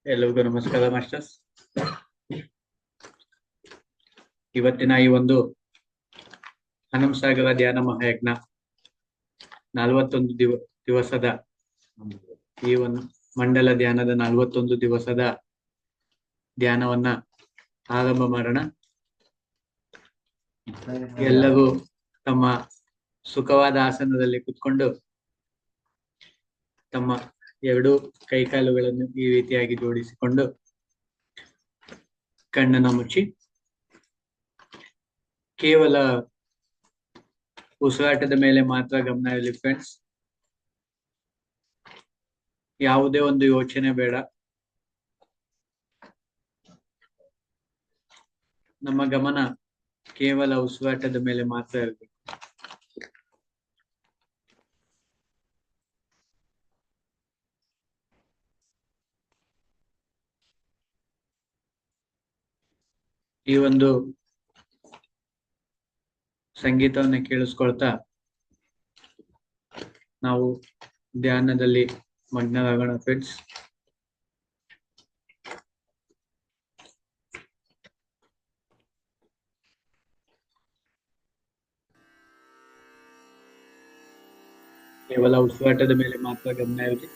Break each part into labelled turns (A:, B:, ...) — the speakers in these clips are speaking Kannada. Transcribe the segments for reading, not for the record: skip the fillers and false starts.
A: ಎಲ್ಲರಿಗೂ ನಮಸ್ಕಾರ ಮಾಸ್ಟರ್ಸ್. ಇವತ್ತಿನ ಈ ಒಂದು ಹನುಮಸಾಗರ ಧ್ಯಾನ ಮಹಾಯಜ್ಞ 41 ದಿವಸದ ಈ ಒಂದು ಮಂಡಲ ಧ್ಯಾನದ 41 ದಿವಸದ ಧ್ಯಾನವನ್ನ ಆರಂಭ ಮಾಡೋಣ. ಎಲ್ಲರೂ ತಮ್ಮ ಸುಖವಾದ ಆಸನದಲ್ಲಿ ಕುತ್ಕೊಂಡು ತಮ್ಮ ಎರಡು ಕೈಕಾಲುಗಳನ್ನು ಈ ರೀತಿಯಾಗಿ ಜೋಡಿಸಿಕೊಂಡು ಕಣ್ಣನ್ನ ಮುಚ್ಚಿ ಕೇವಲ ಉಸಿರಾಟದ ಮೇಲೆ ಮಾತ್ರ ಗಮನ ಇರಲಿ ಫ್ರೆಂಡ್ಸ್. ಯಾವುದೇ ಒಂದು ಯೋಚನೆ ಬೇಡ. ನಮ್ಮ ಗಮನ ಕೇವಲ ಉಸಿರಾಟದ ಮೇಲೆ ಮಾತ್ರ ಇರಬೇಕು. ಈ ಒಂದು ಸಂಗೀತವನ್ನ ಕೇಳಿಸ್ಕೊಳ್ತಾ ನಾವು ಧ್ಯಾನದಲ್ಲಿ ಮಗ್ನರಾಗೋಣ ಫ್ರೆಂಡ್ಸ್. ಕೇವಲ ಉಸಿರಾಟದ ಮೇಲೆ ಮಾತ್ರ ಗಮನ ಇರಲಿ.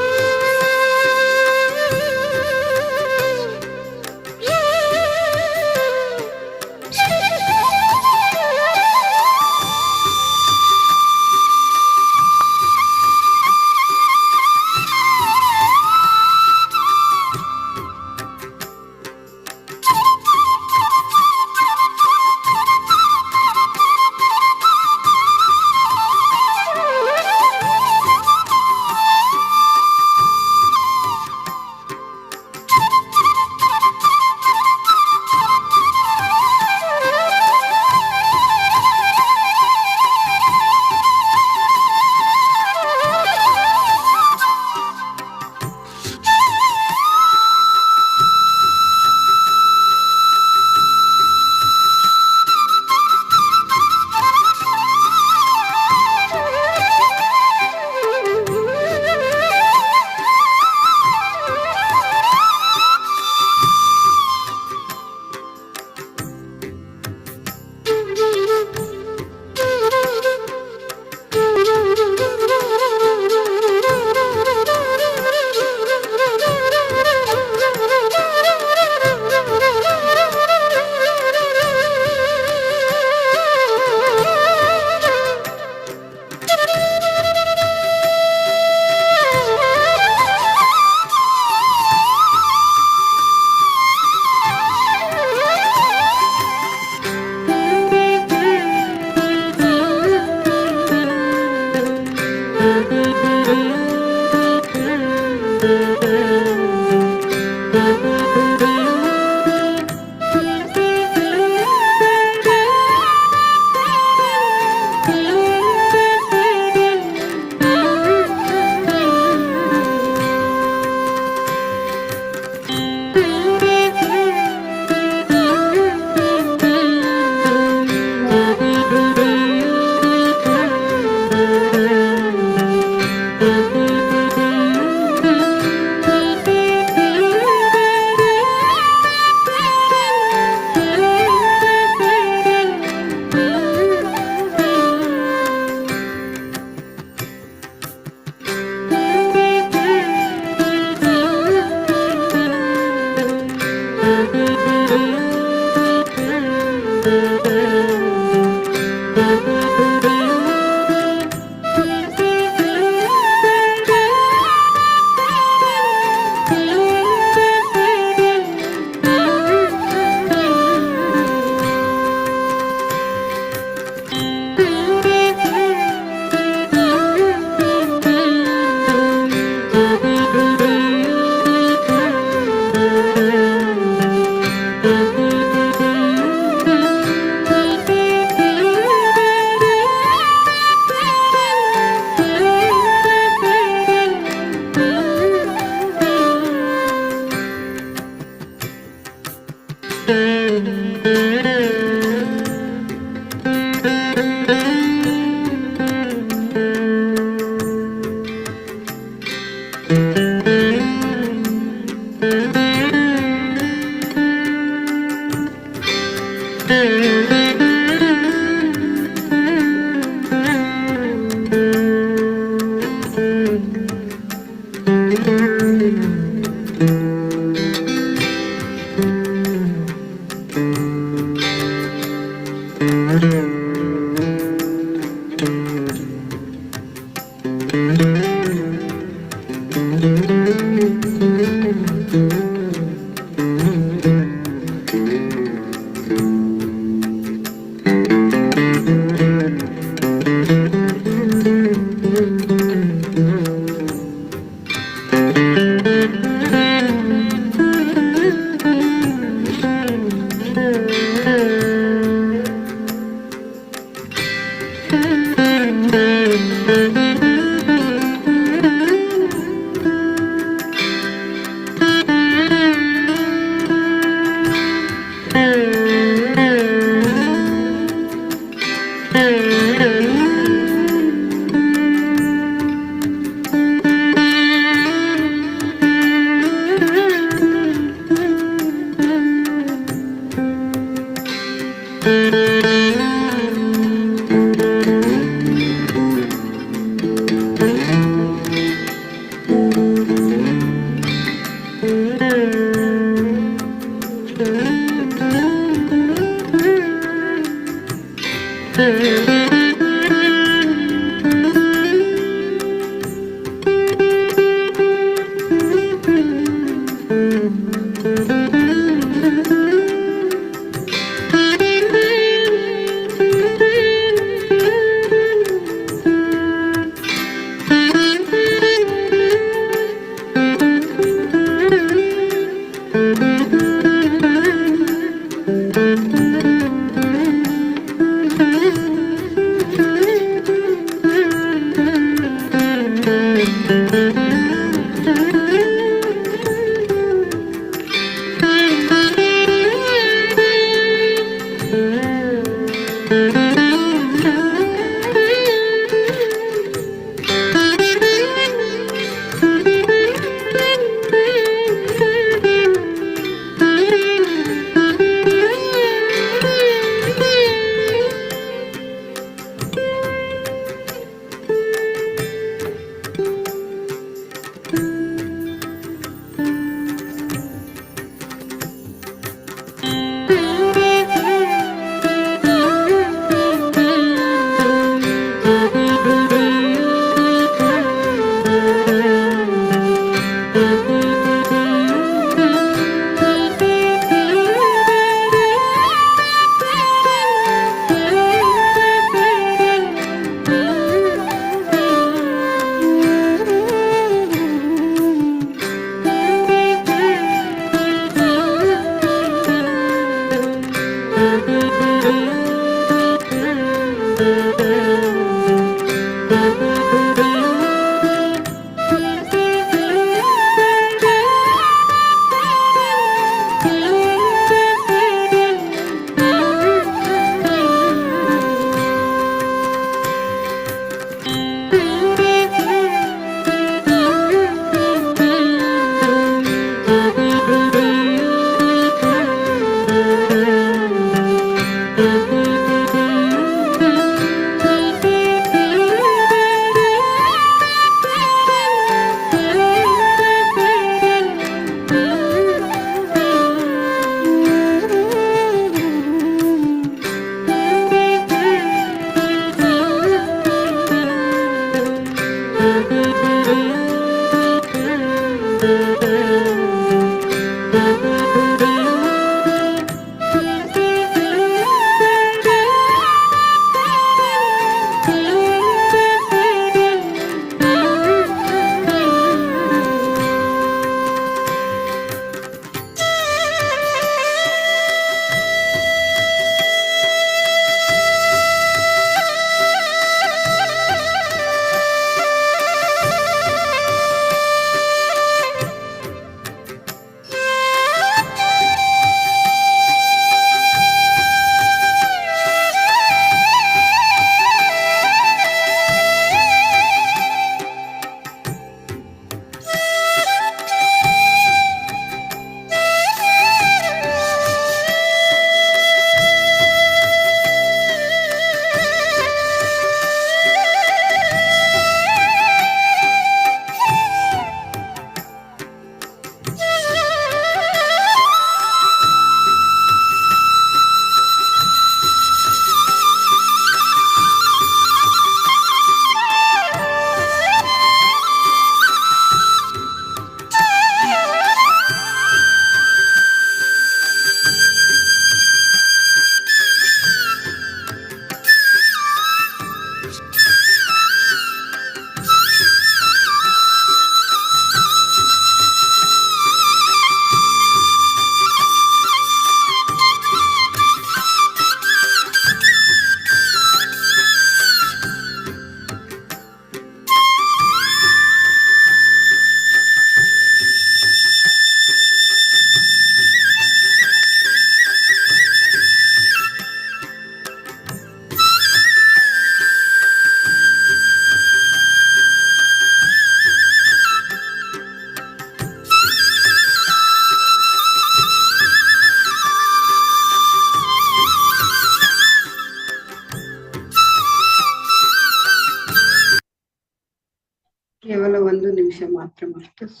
B: ಕೇವಲ 1 ನಿಮಿಷ ಮಾತ್ರ ಮಾಸ್ಟರ್ಸ್.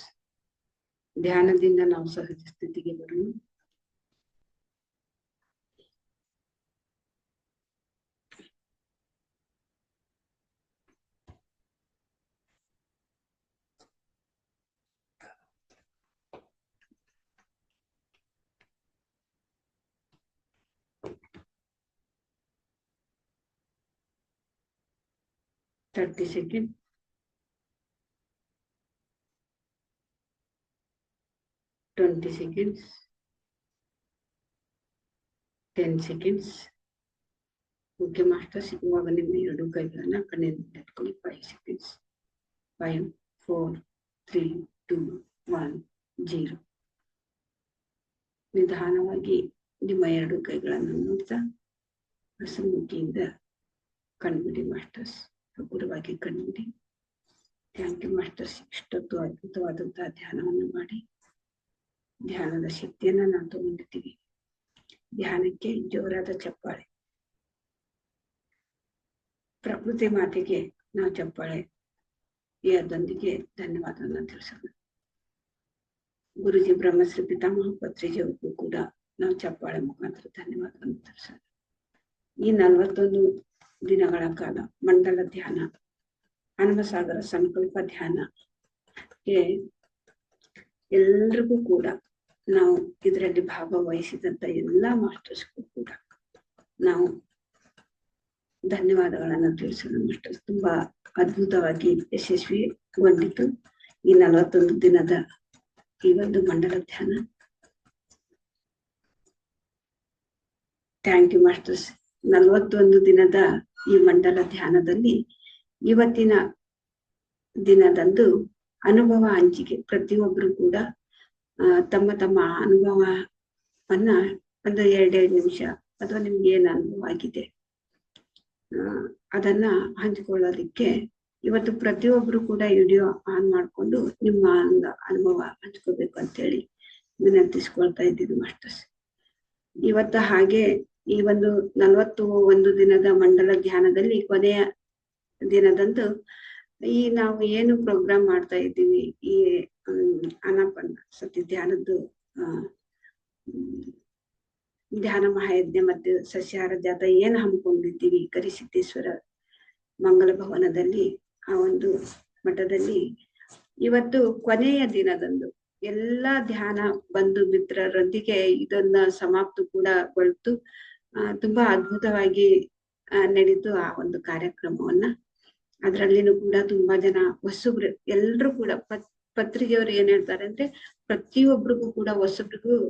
B: ಧ್ಯಾನದಿಂದ ನಾವು ಸಹಜ ಸ್ಥಿತಿಗೆ ಬರೋಣ. Thirty seconds. 20 seconds. 10 seconds. Okay masters, ಇವಾಗ ನಿಮ್ಮ 2 ಕೈಗಳನ್ನ ಕಣ್ಣಿಂದ ಇಟ್ಕೊಳ್ಳಿ. 5 seconds. 5, 4, 3, 2, 1, 0. ನಿಧಾನವಾಗಿ ನಿಮ್ಮ 2 ಕೈಗಳನ್ನು ನೋಡ್ತಾ ಹಸುಮುಖಿಯಿಂದ ಕಣ್ಬಿಡಿ ಮಾಸ್ಟರ್ಸ್. ಹಗುರವಾಗಿ ಕಣ್ಬಿಡಿ. Thank you masters. ಇಷ್ಟೊತ್ತು ಅದ್ಭುತವಾದಂತಹ ಧ್ಯಾನವನ್ನು ಮಾಡಿ ಧ್ಯಾನದ ಶಕ್ತಿಯನ್ನ ನಾವು ತಗೊಂಡಿದ್ದೀವಿ. ಧ್ಯಾನಕ್ಕೆ ಜೋರಾದ ಚಪ್ಪಾಳೆ. ಪ್ರಕೃತಿ ಮಾತೆಗೆ ನಾವು ಚಪ್ಪಾಳೆ ಅದರೊಂದಿಗೆ ಧನ್ಯವಾದವನ್ನು ತಿಳಿಸೋಣ. ಗುರುಜಿ ಬ್ರಹ್ಮಶ್ರೀ ಪಿತಾಮಹ ಪತ್ರಿಜಿಯವರಿಗೂ ಕೂಡ ನಾವು ಚಪ್ಪಾಳೆ ಮುಖಾಂತರ ಧನ್ಯವಾದವನ್ನು ತಿಳಿಸೋಣ. ಈ 41 ದಿನಗಳ ಕಾಲ ಮಂಡಲ ಧ್ಯಾನ, ಅನಂತಸಾಗರ ಸಂಕಲ್ಪ ಧ್ಯಾನಕ್ಕೆ ಎಲ್ರಿಗೂ ಕೂಡ ನಾವು ಇದರಲ್ಲಿ ಭಾಗವಹಿಸಿದಂತ ಎಲ್ಲಾ ಮಾಸ್ಟರ್ಸ್ಗೂ ಕೂಡ ನಾವು ಧನ್ಯವಾದಗಳನ್ನು ತಿಳಿಸೋಣ. ಮಾಸ್ಟರ್ಸ್ ತುಂಬಾ ಅದ್ಭುತವಾಗಿ ಯಶಸ್ವಿಗೊಂಡಿತು ಈ 41 ದಿನದ ಈ ಒಂದು ಮಂಡಲ ಧ್ಯಾನ. Thank you masters. 41 ದಿನದ ಈ ಮಂಡಲ ಧ್ಯಾನದಲ್ಲಿ ಇವತ್ತಿನ ದಿನದಂದು ಅನುಭವ ಹಂಚಿಕೆ. ಪ್ರತಿಯೊಬ್ರು ಕೂಡ ತಮ್ಮ ತಮ್ಮ ಅನುಭವವನ್ನ ಒಂದು 2 ನಿಮಿಷ ಅಥವಾ ನಿಮ್ಗೆ ಏನು ಅನುಭವ ಆಗಿದೆ ಅದನ್ನ ಹಂಚಿಕೊಳ್ಳೋದಿಕ್ಕೆ ಇವತ್ತು ಪ್ರತಿಯೊಬ್ರು ಕೂಡ ವಿಡಿಯೋ ಆನ್ ಮಾಡ್ಕೊಂಡು ನಿಮ್ಮ ಅನುಭವ ಹಂಚ್ಕೋಬೇಕು ಅಂತೇಳಿ ವಿನಂತಿಸ್ಕೊಳ್ತಾ ಇದ್ದೀನಿ ಮಾಸ್ಟರ್ಸ್. ಇವತ್ತು ಹಾಗೆ ಈ ಒಂದು 41 ದಿನದ ಮಂಡಲ ಧ್ಯಾನದಲ್ಲಿ ಕೊನೆಯ ದಿನದಂದು ಈ ನಾವು ಏನು ಪ್ರೋಗ್ರಾಮ್ ಮಾಡ್ತಾ ಇದ್ದೀವಿ, ಈ ಆನಾಪಾನ ಸತಿ ಧ್ಯಾನದ್ದು ಧ್ಯಾನ ಮಹಾಯಜ್ಞ ಮತ್ತು ಸಸ್ಯಾಹಾರ ಜಾತ ಏನ್ ಹಮ್ಮಿಕೊಂಡಿದ್ದೀವಿ ಕರಿಸಿದ್ದೇಶ್ವರ ಮಂಗಲ ಭವನದಲ್ಲಿ, ಆ ಒಂದು ಮಠದಲ್ಲಿ ಇವತ್ತು ಕೊನೆಯ ದಿನದಂದು ಎಲ್ಲಾ ಧ್ಯಾನ ಬಂಧು ಮಿತ್ರರೊಂದಿಗೆ ಇದನ್ನ ಸಮಾಪ್ತಿ ಕೂಡ ಗೊಳ್ತು ತುಂಬಾ ಅದ್ಭುತವಾಗಿ ನಡೀತು ಆ ಒಂದು ಕಾರ್ಯಕ್ರಮವನ್ನ. ಅದ್ರಲ್ಲಿನೂ ಕೂಡ ತುಂಬಾ ಜನ ಹೊಸಬ್ರು ಎಲ್ರು ಕೂಡ ಪತ್ರಿಕೆಯವರು ಏನ್ ಹೇಳ್ತಾರೆ ಅಂದ್ರೆ ಪ್ರತಿಯೊಬ್ಬರಿಗೂ ಕೂಡ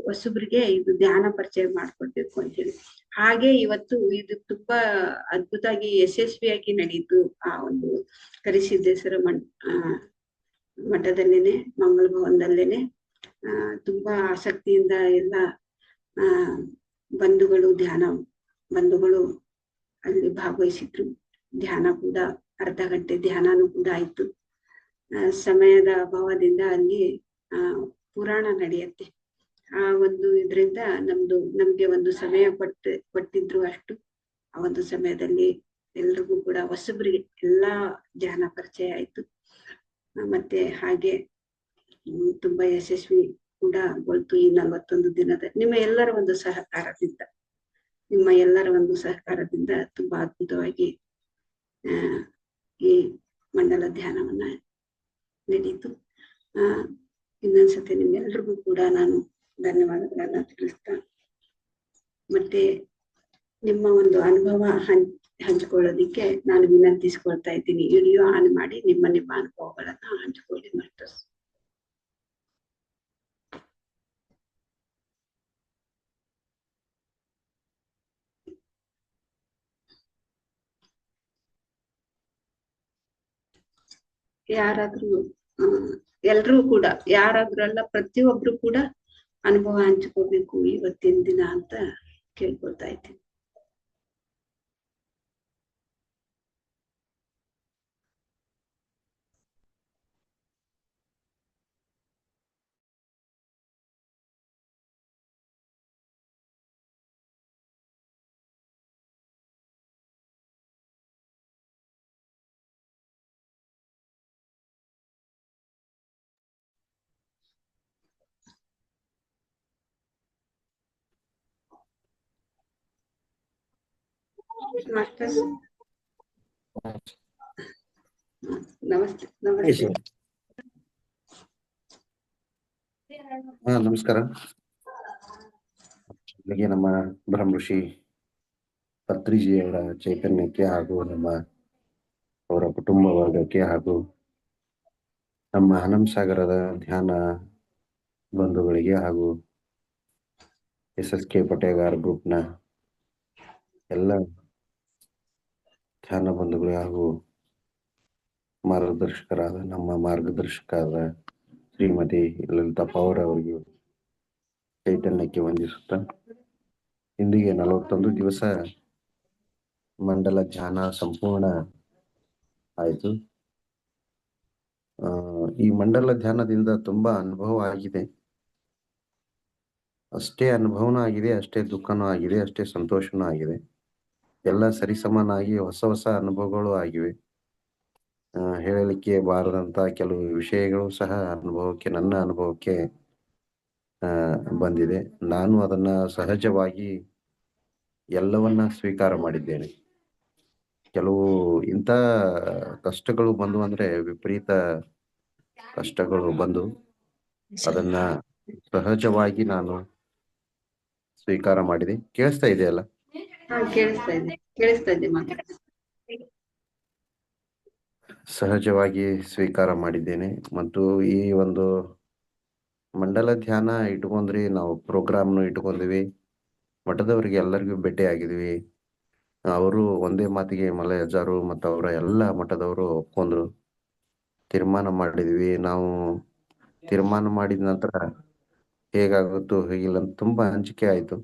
B: ಹೊಸಬ್ರಿಗೆ ಇದು ಧ್ಯಾನ ಪರಿಚಯ ಮಾಡ್ಕೊಡ್ಬೇಕು ಅಂತ ಹೇಳಿ. ಹಾಗೆ ಇವತ್ತು ಇದು ತುಂಬಾ ಅದ್ಭುತವಾಗಿ ಯಶಸ್ವಿಯಾಗಿ ನಡೀತು ಆ ಒಂದು ಕರಿಸಿದ್ದೇಶ್ವರ ಮಠದಲ್ಲೇನೆ, ಮಂಗಲ ಭವನದಲ್ಲೇನೆ. ತುಂಬಾ ಆಸಕ್ತಿಯಿಂದ ಎಲ್ಲ ಧ್ಯಾನ ಬಂಧುಗಳು ಅಲ್ಲಿ ಭಾಗವಹಿಸಿದ್ರು. ಧ್ಯಾನ ಕೂಡ ಅರ್ಧ ಗಂಟೆ ಧ್ಯಾನನೂ ಕೂಡ ಆಯ್ತು. ಸಮಯದ ಅಭಾವದಿಂದ ಅಲ್ಲಿ ಪುರಾಣ ನಡೆಯುತ್ತೆ. ಆ ಒಂದು ಇದರಿಂದ ನಮ್ಗೆ ಒಂದು ಸಮಯ ಕೊಟ್ಟಿದ್ರು ಅಷ್ಟು. ಆ ಒಂದು ಸಮಯದಲ್ಲಿ ಎಲ್ರಿಗೂ ಕೂಡ ಹೊಸಬ್ರಿಗೆ ಎಲ್ಲಾ ಧ್ಯಾನ ಪರಿಚಯ ಆಯ್ತು. ಮತ್ತೆ ಹಾಗೆ ತುಂಬಾ ಯಶಸ್ವಿ ಕೂಡ ಗೊಳ್ತು ಈ 41 ದಿನದ ನಿಮ್ಮ ಎಲ್ಲರ ಒಂದು ಸಹಕಾರದಿಂದ ತುಂಬಾ ಅದ್ಭುತವಾಗಿ ಈ ಮಂಡಲ ಧ್ಯಾನವನ್ನ ನಡೀತು. ಇನ್ನೊಂದ್ಸತಿ ನಿಮ್ಮೆಲ್ರಿಗೂ ಕೂಡ ನಾನು ಧನ್ಯವಾದಗಳನ್ನ ತಿಳಿಸ್ತಾ, ಮತ್ತೆ ನಿಮ್ಮ ಒಂದು ಅನುಭವ ಹಂಚಿಕೊಳ್ಳೋದಿಕ್ಕೆ ನಾನು ವಿನಂತಿಸ್ಕೊಳ್ತಾ ಇದ್ದೀನಿ. ವಿಡಿಯೋ ಆನ್ ಮಾಡಿ ನಿಮ್ಮ ಅನುಭವಗಳನ್ನ ಹಂಚಿಕೊಳ್ಳಿ ಮಾಸ್ಟರ್ಸ್. ಯಾರಾದ್ರೂ ಎಲ್ರೂ ಕೂಡ ಯಾರಾದ್ರೂ ಅಲ್ಲ, ಪ್ರತಿಯೊಬ್ರು ಕೂಡ ಅನುಭವ ಹಂಚ್ಕೋಬೇಕು ಇವತ್ತಿನ ದಿನ ಅಂತ ಕೇಳ್ಕೊಳ್ತಾ ಇದ್ದೀನಿ. ಮಾಸ್ಟರ್ಸ್ ನಮಸ್ತೆ ನಮಸ್ತೆ.
C: ನಮಸ್ಕಾರ. ಬೆಳಗ್ಗೆ ನಮ್ಮ ಬ್ರಹ್ಮ ಋಷಿ ಪತ್ರಿಜಿಯವರ ಚೈತನ್ಯಕ್ಕೆ ಹಾಗೂ ಅವರ ಕುಟುಂಬ ವರ್ಗಕ್ಕೆ ಹಾಗೂ ನಮ್ಮ ಹನಂಸಾಗರದ ಧ್ಯಾನ ಬಂಧುಗಳಿಗೆ ಹಾಗೂ SSK ಪಟೇಗಾರ್ ಗ್ರೂಪ್ನ ಎಲ್ಲ ಧ್ಯಾನ ಬಂಧುಗಳು ಹಾಗೂ ನಮ್ಮ ಮಾರ್ಗದರ್ಶಕರಾದ ಶ್ರೀಮತಿ ಲಲಿತಾ ಪವಾರ್ ಅವರಿಗೆ ಚೈತನ್ಯಕ್ಕೆ ವಂದಿಸುತ್ತಾ, ಇಂದಿಗೆ 41 ದಿವಸ ಮಂಡಲ ಧ್ಯಾನ ಸಂಪೂರ್ಣ ಆಯಿತು. ಈ ಮಂಡಲ ಧ್ಯಾನದಿಂದ ತುಂಬಾ ಅನುಭವ ಆಗಿದೆ. ಅಷ್ಟೇ ಅನುಭವನೂ ಆಗಿದೆ, ಅಷ್ಟೇ ದುಃಖನೂ ಆಗಿದೆ, ಅಷ್ಟೇ ಸಂತೋಷನೂ ಆಗಿದೆ. ಎಲ್ಲ ಸರಿಸಮನಾಗಿ ಹೊಸ ಹೊಸ ಅನುಭವಗಳು ಆಗಿವೆ. ಹೇಳಲಿಕ್ಕೆ ಬಾರದಂತ ಕೆಲವು ವಿಷಯಗಳು ಸಹ ನನ್ನ ಅನುಭವಕ್ಕೆ ಬಂದಿದೆ. ನಾನು ಅದನ್ನ ಸಹಜವಾಗಿ ಎಲ್ಲವನ್ನ ಸ್ವೀಕಾರ ಮಾಡಿದ್ದೇನೆ. ಕೆಲವು ಇಂಥ ಕಷ್ಟಗಳು ಬಂದು ಅಂದ್ರೆ ವಿಪರೀತ ಕಷ್ಟಗಳು ಬಂದು ಅದನ್ನ ಸಹಜವಾಗಿ ನಾನು ಸ್ವೀಕಾರ ಮಾಡಿದೆ. ಕೇಳಿಸ್ತಾ ಇದೆಯಲ್ಲ?
B: ಕೇಳಿಸ್ತಾ ಇದೆ ಮಾತಾಡಿ.
C: ಸಹಜವಾಗಿ ಸ್ವೀಕಾರ ಮಾಡಿದ್ದೇನೆ. ಮತ್ತು ಈ ಒಂದು ಮಂಡಲ ಧ್ಯಾನ ಇಟ್ಕೊಂಡ್ರಿ, ನಾವು ಪ್ರೋಗ್ರಾಮ್ನು ಇಟ್ಕೊಂಡಿವಿ, ಮಠದವರಿಗೆ ಎಲ್ಲರಿಗೂ ಭೇಟಿ ಆಗಿದ್ವಿ. ಅವರು ಒಂದೇ ಮಾತಿಗೆ ಮಲಯಜಾರು ಮತ್ತು ಅವರ ಎಲ್ಲ ಮಠದವರು ಒಪ್ಕೊಂಡ್ರು. ತೀರ್ಮಾನ ಮಾಡಿದ್ವಿ. ನಾವು ತೀರ್ಮಾನ ಮಾಡಿದ ನಂತರ ಹೇಗಾಗುತ್ತೋ ಹೇಗಿಲ್ಲ ಅಂತ ತುಂಬಾ ಅಂಜಿಕೆ ಆಯ್ತು.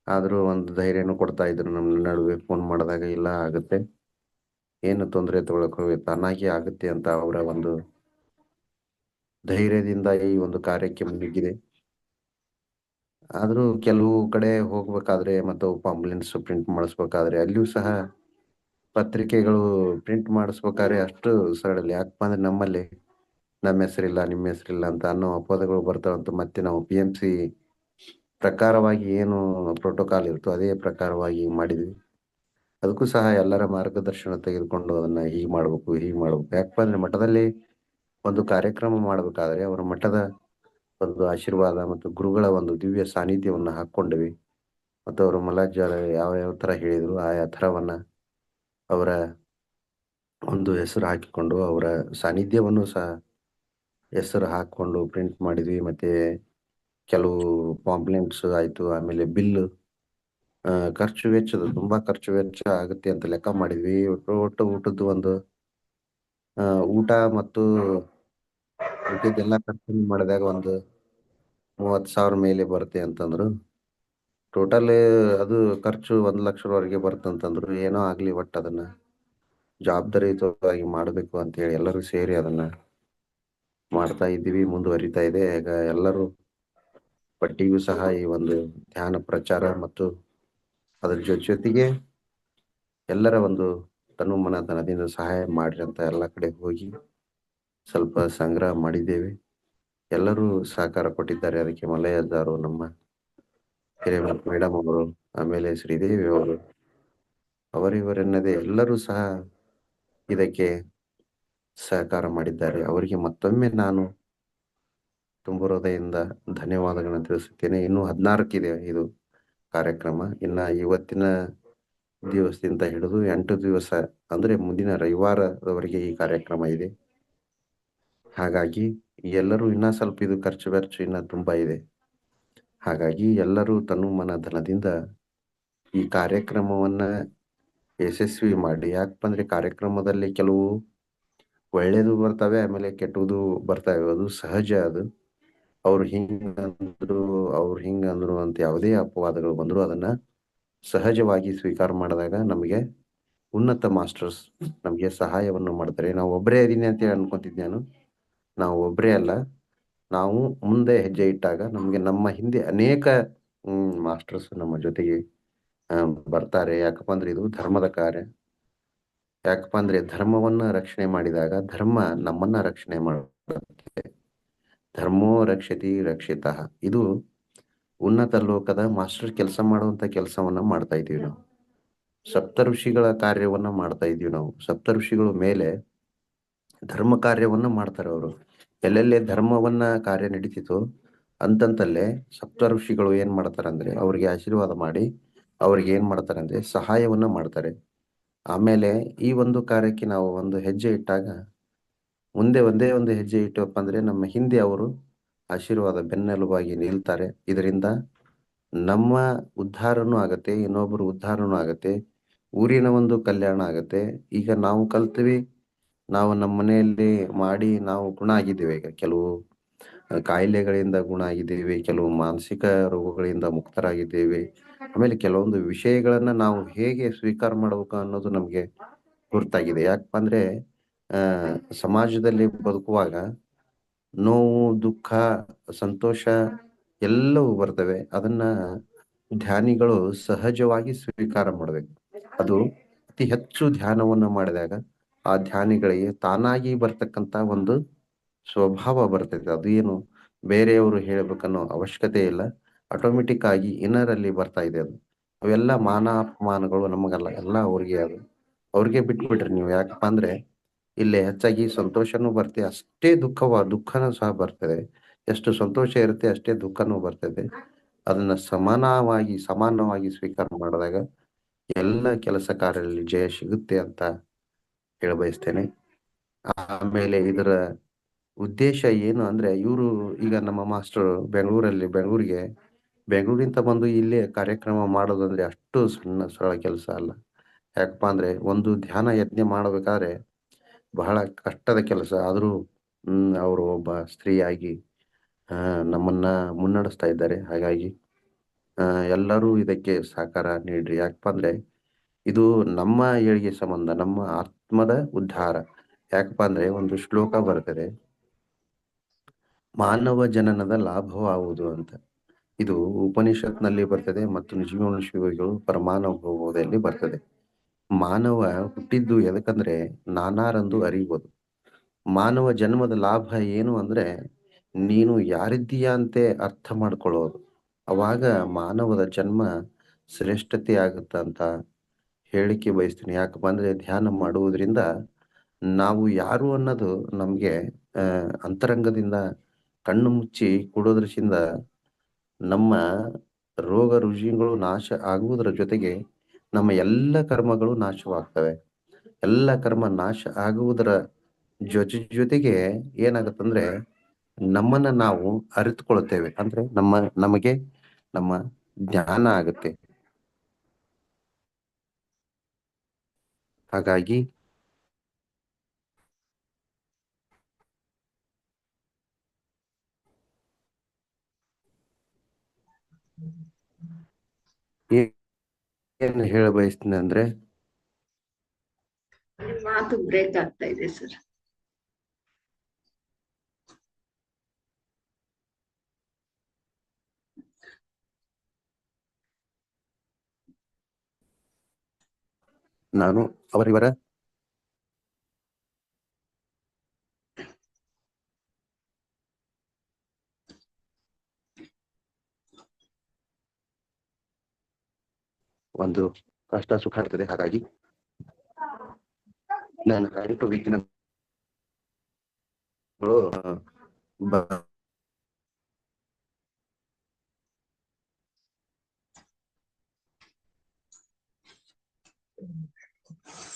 C: ಆದ್ರೂ ಒಂದು ಧೈರ್ಯನೂ ಕೊಡ್ತಾ ಇದ್ರು ನಮ್ಮ ನಡುವೆ. ಫೋನ್ ಮಾಡಿದಾಗ ಇಲ್ಲ ಆಗುತ್ತೆ, ಏನು ತೊಂದರೆ ತಗೊಳಕ್ ಹೋಗಿ ತಾನಾಗಿ ಆಗುತ್ತೆ ಅಂತ ಅವರ ಒಂದು ಧೈರ್ಯದಿಂದ ಈ ಒಂದು ಕಾರ್ಯಕ್ಕೆ ಮುನ್ನುಗ್ಗಿದೆ. ಆದ್ರೂ ಕೆಲವು ಕಡೆ ಹೋಗ್ಬೇಕಾದ್ರೆ ಮತ್ತು ಪಾಂಪ್ಲೆಟ್ಸ್ ಪ್ರಿಂಟ್ ಮಾಡಿಸ್ಬೇಕಾದ್ರೆ ಅಲ್ಲಿಯೂ ಸಹ ಪತ್ರಿಕೆಗಳು ಪ್ರಿಂಟ್ ಮಾಡಿಸ್ಬೇಕಾದ್ರೆ ಅಷ್ಟು ಸರಳ. ಯಾಕಪ್ಪ ಅಂದ್ರೆ ನಮ್ಮಲ್ಲಿ ನಮ್ಮ ಹೆಸರಿಲ್ಲ, ನಿಮ್ಮ ಹೆಸರಿಲ್ಲ ಅಂತ ಅನ್ನೋ ಅಪವಾದಗಳು ಬರ್ತಾವಂತ. ಮತ್ತೆ ನಾವು PMC ಪ್ರಕಾರವಾಗಿ ಏನು ಪ್ರೋಟೋಕಾಲ್ ಇರ್ತೋ ಅದೇ ಪ್ರಕಾರವಾಗಿ ಮಾಡಿದ್ವಿ. ಅದಕ್ಕೂ ಸಹ ಎಲ್ಲರ ಮಾರ್ಗದರ್ಶನ ತೆಗೆದುಕೊಂಡು ಅದನ್ನ ಹೀಗೆ ಮಾಡ್ಬೇಕು. ಯಾಕಪ್ಪ ಅಂದ್ರೆ ಮಠದಲ್ಲಿ ಒಂದು ಕಾರ್ಯಕ್ರಮ ಮಾಡ್ಬೇಕಾದ್ರೆ ಅವರ ಮಠದ ಒಂದು ಆಶೀರ್ವಾದ ಮತ್ತು ಗುರುಗಳ ಒಂದು ದಿವ್ಯ ಸಾನ್ನಿಧ್ಯವನ್ನ ಹಾಕ್ಕೊಂಡ್ವಿ. ಮತ್ತು ಅವರು ಮಲಾಜಾರ ಯಾವ ತರ ಹೇಳಿದ್ರು ಆಯಾ ಥರವನ್ನ ಅವರ ಒಂದು ಹೆಸರು ಹಾಕಿಕೊಂಡು ಅವರ ಸಾನ್ನಿಧ್ಯವನ್ನು ಸಹ ಹೆಸರು ಹಾಕೊಂಡು ಪ್ರಿಂಟ್ ಮಾಡಿದ್ವಿ. ಮತ್ತೆ ಕೆಲವು ಪಾಂಪ್ಲೆಂಟ್ಸ್ ಆಯ್ತು. ಆಮೇಲೆ ಬಿಲ್, ಖರ್ಚು ವೆಚ್ಚದ ತುಂಬಾ ಖರ್ಚು ವೆಚ್ಚ ಆಗುತ್ತೆ ಅಂತ ಲೆಕ್ಕ ಮಾಡಿದ್ವಿ. ಒಟ್ಟು ಊಟದ್ದು ಒಂದು ಊಟ ಮತ್ತು ಇದೆಲ್ಲ ಖರ್ಚು ಮಾಡಿದಾಗ ಒಂದು 30,000 ಮೇಲೆ ಬರುತ್ತೆ ಅಂತಂದ್ರು. ಟೋಟಲ್ ಅದು ಖರ್ಚು 1 ಲಕ್ಷದವರೆಗೆ ಬರ್ತಂತಂದ್ರು. ಏನೋ ಆಗ್ಲಿ, ಒಟ್ಟು ಅದನ್ನ ಜವಾಬ್ದಾರಿಯುತವಾಗಿ ಮಾಡಬೇಕು ಅಂತ ಹೇಳಿ ಎಲ್ಲರೂ ಸೇರಿ ಅದನ್ನ ಮಾಡ್ತಾ ಇದ್ದೀವಿ. ಮುಂದುವರಿತಾ ಇದೆ. ಈಗ ಎಲ್ಲರೂ ಪಟ್ಟಿಗೂ ಸಹ ಈ ಒಂದು ಧ್ಯಾನ ಪ್ರಚಾರ ಮತ್ತು ಅದ್ರ ಜೊತೆಗೆ ಎಲ್ಲರ ಒಂದು ತನು ಮನ ಧನದಿಂದ ಸಹಾಯ ಮಾಡ್ರಿ ಅಂತ ಎಲ್ಲ ಕಡೆ ಹೋಗಿ ಸ್ವಲ್ಪ ಸಂಗ್ರಹ ಮಾಡಿದ್ದೇವೆ. ಎಲ್ಲರೂ ಸಹಕಾರ ಕೊಟ್ಟಿದ್ದಾರೆ ಅದಕ್ಕೆ. ಮಲಯಜಾರು, ನಮ್ಮ ಹಿರೇಮಠ್ ಮೇಡಮ್ ಅವರು, ಆಮೇಲೆ ಶ್ರೀದೇವಿ ಅವರು, ಅವರಿವರೆನ್ನದೇ ಎಲ್ಲರೂ ಸಹ ಇದಕ್ಕೆ ಸಹಕಾರ ಮಾಡಿದ್ದಾರೆ. ಅವರಿಗೆ ಮತ್ತೊಮ್ಮೆ ನಾನು ತುಂಬ ಹೃದಯದಿಂದ ಧನ್ಯವಾದಗಳನ್ನು ತಿಳಿಸುತ್ತೇನೆ. ಇನ್ನು 14 ಇದು ಕಾರ್ಯಕ್ರಮ. ಇನ್ನ ಇವತ್ತಿನ ದಿವಸದಿಂದ ಹಿಡಿದು 8 ದಿವಸ ಅಂದ್ರೆ ಮುಂದಿನ ರವಿವಾರದವರೆಗೆ ಈ ಕಾರ್ಯಕ್ರಮ ಇದೆ. ಹಾಗಾಗಿ ಎಲ್ಲರೂ ಇನ್ನ ಸ್ವಲ್ಪ ಇದು ಖರ್ಚು ವೆಚ್ಚ ಇನ್ನ ತುಂಬಾ ಇದೆ. ಹಾಗಾಗಿ ಎಲ್ಲರೂ ತನು ಮನ ಧನದಿಂದ ಈ ಕಾರ್ಯಕ್ರಮವನ್ನ ಯಶಸ್ವಿ ಮಾಡಿ. ಯಾಕಂದ್ರೆ ಕಾರ್ಯಕ್ರಮದಲ್ಲಿ ಕೆಲವು ಒಳ್ಳೇದು ಬರ್ತವೆ, ಆಮೇಲೆ ಕೆಟ್ಟದು ಬರ್ತವೆ. ಅದು ಸಹಜ. ಅದು ಅವ್ರು ಹಿಂಗಂದ್ರು ಅಂತ ಯಾವುದೇ ಅಪವಾದಗಳು ಬಂದ್ರು ಅದನ್ನ ಸಹಜವಾಗಿ ಸ್ವೀಕಾರ ಮಾಡಿದಾಗ ನಮಗೆ ಉನ್ನತ ಮಾಸ್ಟರ್ಸ್ ನಮಗೆ ಸಹಾಯವನ್ನು ಮಾಡ್ತಾರೆ. ನಾವು ಒಬ್ಬರೇ ಇದೀನಿ ಅಂತ ಹೇಳಿ ಅನ್ಕೊಂತಿದ್ ನಾನು. ನಾವು ಒಬ್ಬರೇ ಅಲ್ಲ. ನಾವು ಮುಂದೆ ಹೆಜ್ಜೆ ಇಟ್ಟಾಗ ನಮಗೆ ನಮ್ಮ ಹಿಂದೆ ಅನೇಕ ಮಾಸ್ಟರ್ಸ್ ನಮ್ಮ ಜೊತೆಗೆ ಬರ್ತಾರೆ. ಯಾಕಪ್ಪ ಅಂದ್ರೆ ಇದು ಧರ್ಮದ ಕಾರ್ಯ. ಯಾಕಪ್ಪ ಅಂದ್ರೆ ಧರ್ಮವನ್ನ ರಕ್ಷಣೆ ಮಾಡಿದಾಗ ಧರ್ಮ ನಮ್ಮನ್ನ ರಕ್ಷಣೆ ಮಾಡುತ್ತೆ. ಧರ್ಮೋ ರಕ್ಷತಿ ರಕ್ಷಿತಃ. ಇದು ಉನ್ನತ ಲೋಕದ ಮಾಸ್ಟರ್ ಕೆಲಸ ಮಾಡುವಂತ ಕೆಲಸವನ್ನ ಮಾಡ್ತಾ ಇದೀವಿ ನಾವು. ಸಪ್ತಋಷಿಗಳ ಕಾರ್ಯವನ್ನ ಮಾಡ್ತಾ ಇದೀವಿ ನಾವು. ಸಪ್ತಋಷಿಗಳ ಮೇಲೆ ಧರ್ಮ ಕಾರ್ಯವನ್ನ ಮಾಡ್ತಾರೆ ಅವರು. ಎಲ್ಲೆಲ್ಲೇ ಧರ್ಮವನ್ನ ಕಾರ್ಯ ನಡೀತಿತ್ತು ಅಂತಂತಲ್ಲೇ ಸಪ್ತಋಷಿಗಳು ಏನ್ ಮಾಡ್ತಾರೆ ಅಂದ್ರೆ ಅವ್ರಿಗೆ ಆಶೀರ್ವಾದ ಮಾಡಿ ಅವ್ರಿಗೆ ಏನ್ ಮಾಡ್ತಾರೆ ಅಂದ್ರೆ ಸಹಾಯವನ್ನ ಮಾಡ್ತಾರೆ. ಆಮೇಲೆ ಈ ಒಂದು ಕಾರ್ಯಕ್ಕೆ ನಾವು ಒಂದು ಹೆಜ್ಜೆ ಇಟ್ಟಾಗ ಮುಂದೆ ಒಂದೇ ಒಂದು ಹೆಜ್ಜೆ ಇಟ್ಟಪ್ಪ ಅಂದ್ರೆ ನಮ್ಮ ಹಿಂದೆ ಅವರು ಆಶೀರ್ವಾದ ಬೆನ್ನೆಲುಬಾಗಿ ನಿಲ್ತಾರೆ. ಇದರಿಂದ ನಮ್ಮ ಉದ್ಧಾರನೂ ಆಗತ್ತೆ, ಇನ್ನೊಬ್ಬರು ಉದ್ಧಾರನೂ ಆಗತ್ತೆ, ಊರಿನ ಒಂದು ಕಲ್ಯಾಣ ಆಗತ್ತೆ. ಈಗ ನಾವು ಕಲ್ತೀವಿ, ನಾವು ನಮ್ಮ ಮನೆಯಲ್ಲಿ ಮಾಡಿ ನಾವು ಗುಣ ಆಗಿದ್ದೇವೆ. ಈಗ ಕೆಲವು ಕಾಯಿಲೆಗಳಿಂದ ಗುಣ ಆಗಿದ್ದೇವೆ, ಕೆಲವು ಮಾನಸಿಕ ರೋಗಗಳಿಂದ ಮುಕ್ತರಾಗಿದ್ದೇವೆ. ಆಮೇಲೆ ಕೆಲವೊಂದು ವಿಷಯಗಳನ್ನ ನಾವು ಹೇಗೆ ಸ್ವೀಕಾರ ಮಾಡ್ಬೇಕು ಅನ್ನೋದು ನಮ್ಗೆ ಗುರ್ತಾಗಿದೆ. ಯಾಕಪ್ಪ ಅಂದ್ರೆ ಸಮಾಜದಲ್ಲಿ ಬದುಕುವಾಗ ನೋವು, ದುಃಖ, ಸಂತೋಷ ಎಲ್ಲವೂ ಬರ್ತವೆ. ಅದನ್ನ ಧ್ಯಾನಿಗಳು ಸಹಜವಾಗಿ ಸ್ವೀಕಾರ ಮಾಡ್ಬೇಕು. ಅದು ಅತಿ ಹೆಚ್ಚು ಧ್ಯಾನವನ್ನ ಮಾಡಿದಾಗ ಆ ಧ್ಯಾನಿಗಳಿಗೆ ತಾನಾಗಿ ಬರ್ತಕ್ಕಂತ ಒಂದು ಸ್ವಭಾವ ಬರ್ತೈತೆ. ಅದು ಏನು ಬೇರೆಯವರು ಹೇಳ್ಬೇಕನ್ನೋ ಅವಶ್ಯಕತೆ ಇಲ್ಲ, ಆಟೋಮೆಟಿಕ್ ಆಗಿ ಇನ್ನರ್ ಅಲ್ಲಿ ಬರ್ತಾ ಇದೆ ಅದು. ಅವೆಲ್ಲ ಮಾನ ಅಪಮಾನಗಳು ನಮಗಲ್ಲ, ಎಲ್ಲ ಅವ್ರಿಗೆ. ಅದು ಅವ್ರಿಗೆ ಬಿಟ್ಬಿಟ್ರಿ ನೀವು. ಯಾಕಪ್ಪ ಅಂದ್ರೆ ಇಲ್ಲಿ ಹೆಚ್ಚಾಗಿ ಸಂತೋಷನೂ ಬರ್ತದೆ, ಅಷ್ಟೇ ದುಃಖನೂ ಸಹ ಬರ್ತದೆ. ಎಷ್ಟು ಸಂತೋಷ ಇರುತ್ತೆ ಅಷ್ಟೇ ದುಃಖನೂ ಬರ್ತದೆ. ಅದನ್ನ ಸಮಾನವಾಗಿ ಸ್ವೀಕಾರ ಮಾಡಿದಾಗ ಎಲ್ಲ ಕೆಲಸ ಕಾರ್ಯದಲ್ಲಿ ಜಯ ಸಿಗುತ್ತೆ ಅಂತ ಹೇಳ ಬಯಸ್ತೇನೆ. ಆಮೇಲೆ ಇದರ ಉದ್ದೇಶ ಏನು ಅಂದ್ರೆ ಇವರು ಈಗ ನಮ್ಮ ಮಾಸ್ಟರ್ ಬೆಂಗಳೂರಿಂದ ಬಂದು ಇಲ್ಲೇ ಕಾರ್ಯಕ್ರಮ ಮಾಡೋದಂದ್ರೆ ಅಷ್ಟು ಸರಳ ಕೆಲಸ ಅಲ್ಲ. ಯಾಕಪ್ಪ ಅಂದ್ರೆ ಒಂದು ಧ್ಯಾನ ಯಜ್ಞ ಮಾಡಬೇಕಾದ್ರೆ ಬಹಳ ಕಷ್ಟದ ಕೆಲಸ. ಆದ್ರೂ ಅವರು ಒಬ್ಬ ಸ್ತ್ರೀಯಾಗಿ ನಮ್ಮನ್ನ ಮುನ್ನಡೆಸ್ತಾ ಇದ್ದಾರೆ. ಹಾಗಾಗಿ ಎಲ್ಲರೂ ಇದಕ್ಕೆ ಸಹಕಾರ ನೀಡ್ರಿ. ಯಾಕಪ್ಪ ಅಂದ್ರೆ ಇದು ನಮ್ಮ ಏಳಿಗೆ ಸಂಬಂಧ, ನಮ್ಮ ಆತ್ಮದ ಉದ್ಧಾರ. ಯಾಕಪ್ಪ ಅಂದ್ರೆ ಒಂದು ಶ್ಲೋಕ ಬರ್ತದೆ, ಮಾನವ ಜನನದ ಲಾಭವಾಗುವುದು ಅಂತ. ಇದು ಉಪನಿಷತ್ನಲ್ಲಿ ಬರ್ತದೆ ಮತ್ತು ನಿಜಮನುಷ್ಯಗಳು ಪರಮಾನುಭವದಲ್ಲಿ ಬರ್ತದೆ. ಮಾನವ ಹುಟ್ಟಿದ್ದು ಎದಕ್ಕಂದ್ರೆ ನಾನಾರೆಂದು ಅರಿಯುವುದು. ಮಾನವ ಜನ್ಮದ ಲಾಭ ಏನು ಅಂದ್ರೆ ನೀನು ಯಾರಿದ್ದೀಯಾ ಅಂತೆ ಅರ್ಥ ಮಾಡ್ಕೊಳ್ಳೋದು. ಅವಾಗ ಮಾನವದ ಜನ್ಮ ಶ್ರೇಷ್ಠತೆ ಆಗುತ್ತಂತ ಹೇಳಿಕೆ ಬಯಸ್ತೀನಿ. ಯಾಕಪ್ಪ ಅಂದ್ರೆ ಧ್ಯಾನ ಮಾಡುವುದರಿಂದ ನಾವು ಯಾರು ಅನ್ನೋದು ನಮ್ಗೆ ಅಂತರಂಗದಿಂದ ಕಣ್ಣು ಮುಚ್ಚಿ ಕೂಡೋದ್ರಿಂದ ನಮ್ಮ ರೋಗ ರುಜಿನಗಳು ನಾಶ ಆಗುವುದರ ಜೊತೆಗೆ ನಮ್ಮ ಎಲ್ಲ ಕರ್ಮಗಳು ನಾಶವಾಗ್ತವೆ. ಎಲ್ಲ ಕರ್ಮ ನಾಶ ಆಗುವುದರ ಜೊತೆಗೆ ಏನಾಗತ್ತಂದ್ರೆ ನಮ್ಮನ್ನ ನಾವು ಅರಿತುಕೊಳ್ತೇವೆ. ಅಂದ್ರೆ ನಮಗೆ ನಮ್ಮ ಜ್ಞಾನ ಆಗುತ್ತೆ. ಹಾಗಾಗಿ ಏನ್ ಹೇಳ ಬಯಸ್ತೀನಿ ಅಂದ್ರೆ
B: ಮಾತು ಬ್ರೇಕ್ ಆಗ್ತಾ ಇದೆ ಸರ್.
C: ನಾನು ಅವರಿವರ ಒಂದು ಕಷ್ಟ ಸುಖ ಇರ್ತದೆ. ಹಾಗಾಗಿ ನಾನು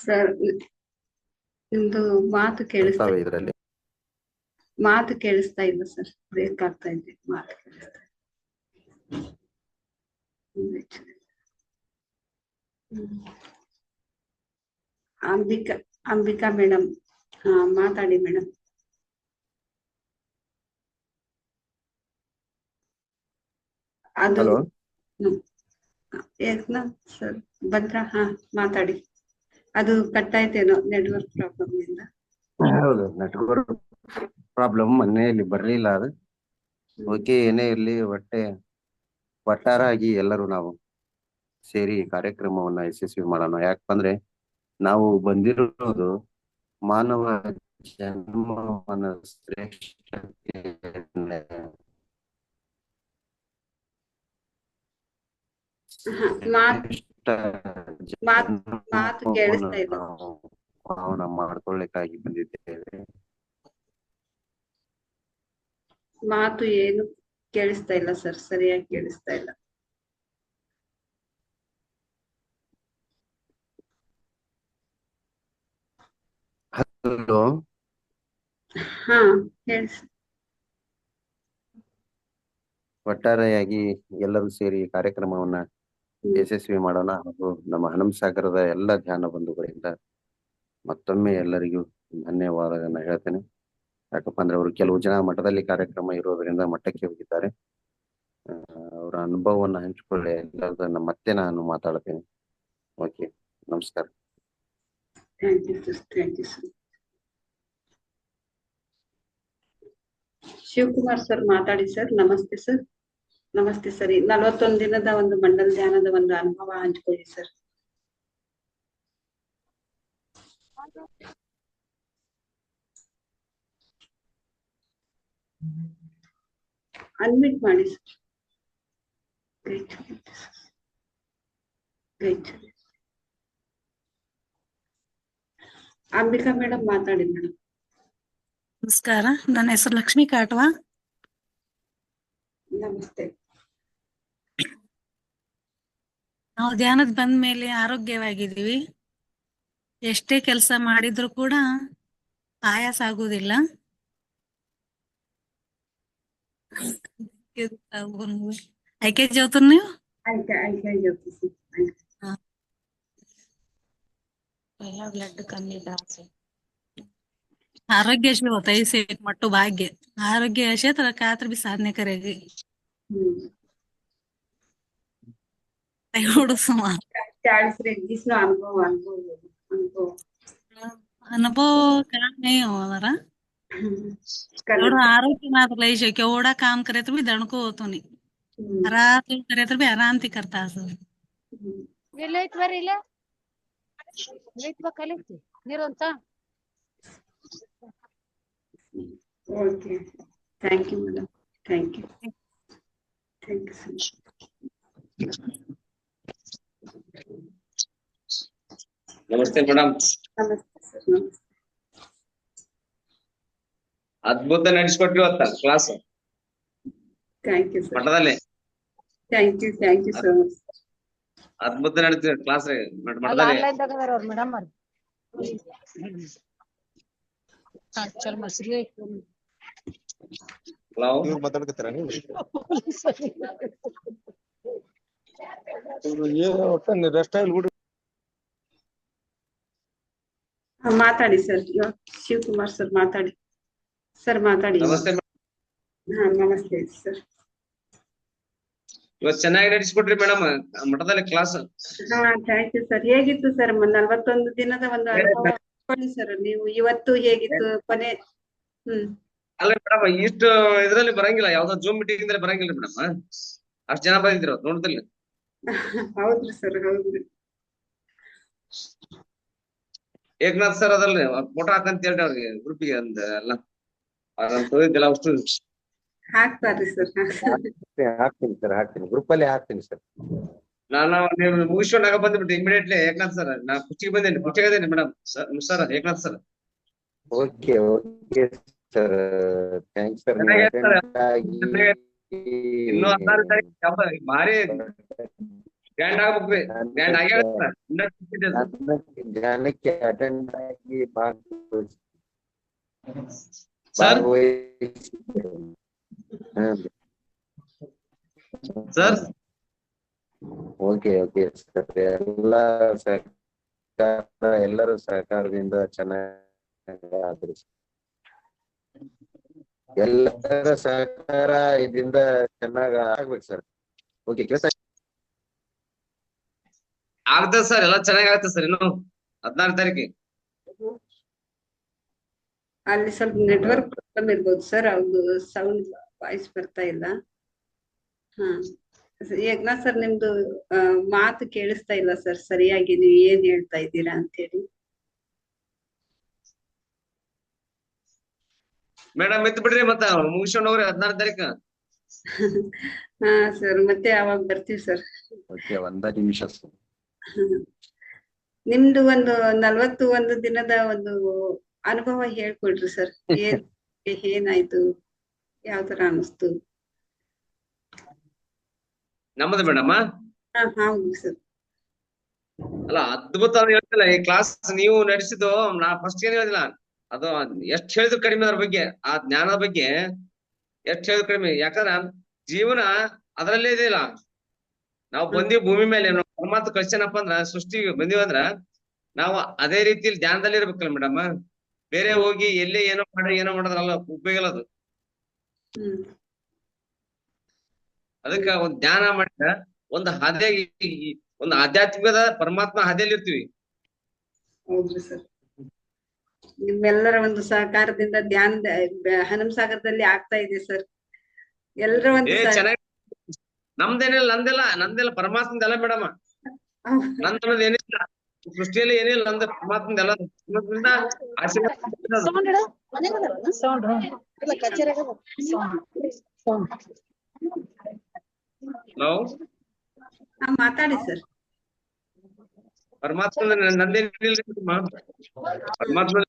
B: ಸರ್ ನಿಮ್ದು ಮಾತು ಕೇಳಿಸ್ತಾ
C: ಇದರಲ್ಲಿ
B: ಇಲ್ಲ ಸರ್, ಬ್ರೇಕ್ ಆಗ್ತಾ ಇದೆ ಮಾತು ಕೇಳಿಸ್ತಾ ಅಂಬಿಕಾ ಮೇಡಮ್ ಮಾತಾಡಿ ಮೇಡಮ್. ಅದು ಸರ್ ಬಂದ್ರ? ಮಾತಾಡಿ. ಅದು ಕಟ್ ಆಯ್ತೇನೋ ನೆಟ್ವರ್ಕ್ ಪ್ರಾಬ್ಲಮ್ ಇಂದ.
C: ಹೌದು, ನೆಟ್ವರ್ಕ್ ಪ್ರಾಬ್ಲಮ್. ಮನೆಯಲ್ಲಿ ಬರ್ಲಿಲ್ಲ ಅದು. ಓಕೆ, ಏನೇ ಇರ್ಲಿ, ಒಟ್ಟಾರಾಗಿ ಎಲ್ಲರೂ ನಾವು ಸೇರಿ ಕಾರ್ಯಕ್ರಮವನ್ನ ಯಶಸ್ವಿ ಮಾಡೋಣ. ಯಾಕಂದ್ರೆ ನಾವು ಬಂದಿರೋದು ಮಾನವ ಜನ್ಮವನ್ನ ಶ್ರೇಷ್ಠತೆ
B: ಮಾತು ಕೇಳಿಸ್ತಾ ಇಲ್ಲ.
C: ಅವನ ಮಾಡ್ಕೊಳ್ಳಿಕ್ಕಾಗಿ ಬಂದಿದ್ದೇವೆ.
B: ಮಾತು ಏನು ಕೇಳಿಸ್ತಾ ಇಲ್ಲ ಸರ್, ಸರಿಯಾಗಿ ಕೇಳಿಸ್ತಾ ಇಲ್ಲ.
C: ಹಲೋ,
B: ಹಾ ಹೇಳಿ ಸರ್.
C: ಒಟ್ಟಾರೆಯಾಗಿ ಎಲ್ಲರೂ ಸೇರಿ ಕಾರ್ಯಕ್ರಮವನ್ನ ಯಶಸ್ವಿ ಮಾಡೋಣ. ಹಾಗೂ ನಮ್ಮ ಹನುಮಸಾಗರದ ಎಲ್ಲ ಧ್ಯಾನ ಬಂಧುಗಳಿಂದ ಮತ್ತೊಮ್ಮೆ ಎಲ್ಲರಿಗೂ ಧನ್ಯವಾದಗಳನ್ನ ಹೇಳ್ತೇನೆ. ಯಾಕಪ್ಪ ಅಂದ್ರೆ ಅವರು ಕೆಲವು ಜನ ಮಠದಲ್ಲಿ ಕಾರ್ಯಕ್ರಮ ಇರೋದ್ರಿಂದ ಮಠಕ್ಕೆ ಹೋಗಿದ್ದಾರೆ. ಅವರ ಅನುಭವವನ್ನ ಹಂಚಿಕೊಳ್ಳಿ ಎಲ್ಲದನ್ನ ಮತ್ತೆ ನಾನು ಮಾತಾಡ್ತೇನೆ. ಓಕೆ, ನಮಸ್ಕಾರ.
B: Thank you sir, thank you sir. Shivakumar sir ಮಾತಾಡಿ ಸರ್. ನಮಸ್ತೆ ಸರ್. ನಮಸ್ತೆ ಸರ್. 41 ದಿನದ ಒಂದು ಮಂಡಲ ಧ್ಯಾನದ ಒಂದು ಅನುಭವ ಹಂಚ್ಕೊಳ್ಳಿ ಸರ್. ಅನ್ಮಿಟ್ ಮಾಡಿ ಸರ್. ಅಂಬಿಕಾ ಮೇಡಮ್ ಮಾತಾಡಿ ಮೇಡಮ್.
D: ನಮಸ್ಕಾರ, ನನ್ನ ಹೆಸರು ಲಕ್ಷ್ಮೀ ಕಾಟ್ವಾ.
B: ನಮಸ್ತೆ.
D: ನಾವು ಧ್ಯಾನದ ಬಂದ ಮೇಲೆ ಆರೋಗ್ಯವಾಗಿದ್ದೀವಿ. ಎಷ್ಟೇ ಕೆಲಸ ಮಾಡಿದ್ರು ಕೂಡ ಆಯಾಸ ಆಗುವುದಿಲ್ಲ. ಐಕೆ ಜೋತರ್ ನೀವು ಬ್ಲಡ್ ಕಮ್ಮಿ आरोग्य होता है इसे मट्टो भाग्य आरोग्य असे तर कात्र भी साधने करेगी. अनुभव काम नहीं हो रहा. आरोग्य मात्र लई शे केवढा काम करे तर भी दणको होतो नहीं. रात करे तर भी आराम ती करता असं.
B: Okay, thank you madam, thank you so much.
A: ನಮಸ್ತೆ ಮೇಡಮ್.
B: ನಮಸ್ತೆ ಸರ್. ನಮಸ್ತೆ.
A: ಅದ್ಭುತ ನಡೆಸಿಕೊಟ್ರಿ ಇವತ್ತ ಕ್ಲಾಸ್.
B: Thank you sir.
A: ಮಠದಲ್ಲಿ
B: ಥ್ಯಾಂಕ್ ಯು ಸೋ ಮಚ್.
A: ಅದ್ಭುತ ನಡೆಸಿದ್ರಿ ಕ್ಲಾಸ್ ಮಠದಲ್ಲಿ.
B: ಮಾತಾಡಿ ಸರ್. ಶಿವಕುಮಾರ್ ಸರ್ ಮಾತಾಡಿ ಸರ್. ಮಾತಾಡಿ.
A: ನಮಸ್ತೆ.
B: ಹಾ ನಮಸ್ತೆ ಸರ್.
A: ಇವತ್ತು ಚೆನ್ನಾಗಿ ನಡೆಸಿಕೊಟ್ರಿ ಮೇಡಮ್ ಮಠದಲ್ಲಿ ಕ್ಲಾಸ್.
B: ಹಾ ಥ್ಯಾಂಕ್ ಯು ಸರ್. ಹೇಗಿತ್ತು ಸರ್ 41 ದಿನದ ಒಂದು ಅನುಭವ ಸರ್? ನೀವು ಇವತ್ತು ಹೇಗಿತ್ತು ಕೊನೆ?
A: ಅಲ್ಲ ಮೇಡಮ್, ಇಷ್ಟು ಇದ್ರಲ್ಲಿ ಬರಂಗಿಲ್ಲ, ಯಾವ್ದೋ ಜೂಮ್ ಮೀಟಿಂಗ್ ಇದ್ರೆ ಬರಂಗಿಲ್ಲ ಮೇಡಮ್. ಅಷ್ಟ್ ಜನ ಬಂದಿದ್ರು ನೋಡ್ತಿಲ್ಲ.
B: ಹೌದ್ರಿ ಸರ್, ಹೌದ್ರಿ.
A: ಏಕನಾಥ್ ಸರ್ ಅದಲ್ರಿ, ಫೋಟೋ ಹಾಕಂತ ಹೇಳ್ರಿ ಅವ್ರಿಗೆ ಗ್ರೂಪಿಗೆ ಅಂದ ಎಲ್ಲ ಹೋಗಿದ್ದಿಲ್ಲ ಅಷ್ಟು.
B: ಹಾಕ್ತಾರ್ರಿ ಸರ್.
C: ಹಾಕ್ತೀನಿ ಸರ್, ಹಾಕ್ತೀನಿ ಗ್ರೂಪ್ ಅಲ್ಲಿ ಹಾಕ್ತೀನಿ ಸರ್.
A: ನಾನು ನೀವು ಮುಗಿಸ್ಕೊಂಡಾಗ ಬಂದ್ಬಿಟ್ಟು ಇಮಿಡಿಯೇಟ್ಲಿ ಏಕನಾಥ್ ಸರ್ ನಾ ಕುರ್ಚಿಗೆ ಬಂದೇನಿ, ಕುರ್ಚಿಗೆ ಅದೇನಿ madam. Sir Eknath sir.
C: Okay okay sir, thanks sir.
A: ಇನ್ನು 16 ತಾರೀಕು ಭಾರಿ ಗ್ರ್ಯಾಂಡ್ ಆಗ್ಬೇಕ್ರಿ. ಗ್ರ್ಯಾಂಡ್ ಆಗ್ಯಾವ
C: ಜನಕ್ಕೆ ಅಟೆಂಡ್ ಆಗಿ
A: sir. Sir
C: okay okay sir. ಎಲ್ಲರೂ ಸಹಕಾರದಿಂದ ಚೆನ್ನಾಗಿ ಆದ್ರಿ. ಎಲ್ಲರ ಸಹಕಾರ ಇದರಿಂದ ಚೆನ್ನಾಗ ಆಗ್ಬೇಕು ಸರ್. ಓಕೆ ಕೆಲಸ
A: ಆಗ್ತದೆ ಸರ್, ಎಲ್ಲ ಚೆನ್ನಾಗಿ ಆಗ್ತದೆ ಸರ್. ಇನ್ನು 16 ತಾರೀಕಿಗೆ
B: ಅಲ್ಲಿ ಸ್ವಲ್ಪ ನೆಟ್ವರ್ಕ್ ಪ್ರಾಬ್ಲಮ್ ಇರ್ಬೋದು ಸರ್. ಅವ್ದು ಸೌಂಡ್ ವಾಯ್ಸ್ ಬರ್ತಾ ಇಲ್ಲ. ಹಾ ಏಕನಾಥ್ ಸರ್, ನಿಮ್ದು ಮಾತು ಕೇಳಿಸ್ತಾ ಇಲ್ಲ ಸರ್ ಸರಿಯಾಗಿ. ನೀವು ಏನ್ ಹೇಳ್ತಾ ಇದ್ದೀರಾ ಅಂತ ಹೇಳಿ.
A: ಮೇಡಮ್ ಎತ್ತು ಬಿಡ್ರಿ, ಮತ್ತ ಮುಗಿಸ್ಕೊಂಡು ಹೋಗ್ರಿ 16 ತಾರೀಕು.
B: ಹಾ ಸರ್, ಮತ್ತೆ ಅವಾಗ ಬರ್ತೀವಿ ಸರ್.
C: ಓಕೆ, ಒಂದ ನಿಮಿಷ ಸರ್.
B: ನಿಮ್ದು ಒಂದು 41 ದಿನದ ಒಂದು ಅನುಭವ ಹೇಳ್ಕೊಡ್ರಿ ಸರ್. ಏನಾಯ್ತು, ಯಾವ ತರ ಅನಿಸ್ತು?
A: ನಮ್ಮದು ಮೇಡಮ್
B: ಹೌದು ಸರ್.
A: ಅಲ್ಲ ಅದ್ಭುತ ಅಂತ ಹೇಳ್ತಿಲ್ಲ ಈ ಕ್ಲಾಸ್ ನೀವು ನಡೆಸಿದ್ದು. ನಾ ಫಸ್ಟ್ ಏನ್ ಹೇಳಿದಿಲ್ಲ, ಅದು ಎಷ್ಟ್ ಹೇಳಿದ್ರು ಕಡಿಮೆ ಅದ್ರ ಬಗ್ಗೆ, ಆ ಜ್ಞಾನದ ಬಗ್ಗೆ ಎಷ್ಟ್ ಹೇಳಿದ್ರು ಕಡಿಮೆ. ಯಾಕಂದ್ರ ಜೀವನ ಅದರಲ್ಲೇ ಇದೆಯಲ್ಲ. ನಾವು ಬಂದಿವಿ ಭೂಮಿ ಮೇಲೆ, ಪರಮಾತ್ಮ ಕಳ್ಸ್ಯಾನಪ್ಪ ಅಂದ್ರ, ಸೃಷ್ಟಿಗೆ ಬಂದಿವಂದ್ರ ನಾವು ಅದೇ ರೀತಿಯಲ್ಲಿ ಧ್ಯಾನದಲ್ಲಿ ಇರ್ಬೇಕಲ್ಲ ಮೇಡಮ್. ಬೇರೆ ಹೋಗಿ ಎಲ್ಲಿ ಏನೋ ಮಾಡೋದ್ರಲ್ಲ ಉಪಯೋಗ ಇಲ್ಲ ಅದು. ಅದಕ್ಕ ಒಂದ್ ಧ್ಯಾನ ಮಾಡಿದ್ರ ಒಂದು ಹಾದಿಯಾಗಿ, ಒಂದು ಆಧ್ಯಾತ್ಮಿಕದ ಪರಮಾತ್ಮ ಹಾದಿಯಲ್ಲಿ ಇರ್ತೀವಿ.
B: ಹೌದ್ರಿ ಸರ್. ನಿಮ್ಮೆಲ್ಲರ ಒಂದು ಸಹಕಾರದಿಂದ ಧ್ಯಾನದ ಹನುಮಸಾಗರದಲ್ಲಿ ಆಗ್ತಾ ಇದೆ ಸರ್. ಎಲ್ಲರ ಒಂದು
A: ಚೆನ್ನಾಗಿ. ನಂದೆಲ್ಲ ಪರಮಾತ್ಮದೆಲ್ಲ ಮೇಡಮ್. ನಂದನ್ನೋದು ಏನಿಲ್ಲ ಸೃಷ್ಟಿಯಲ್ಲಿ, ಏನಿಲ್ಲ ನಂದ ಪರಮಾತ್ಮದೆಲ್ಲ. ಹಲೋ,
B: ಮಾತಾಡಿ ಸರ್.
A: ಪರಮಾತ್ಮ ನಂದೇನಿಲ್ರಿ ಪರಮಾತ್ಮ.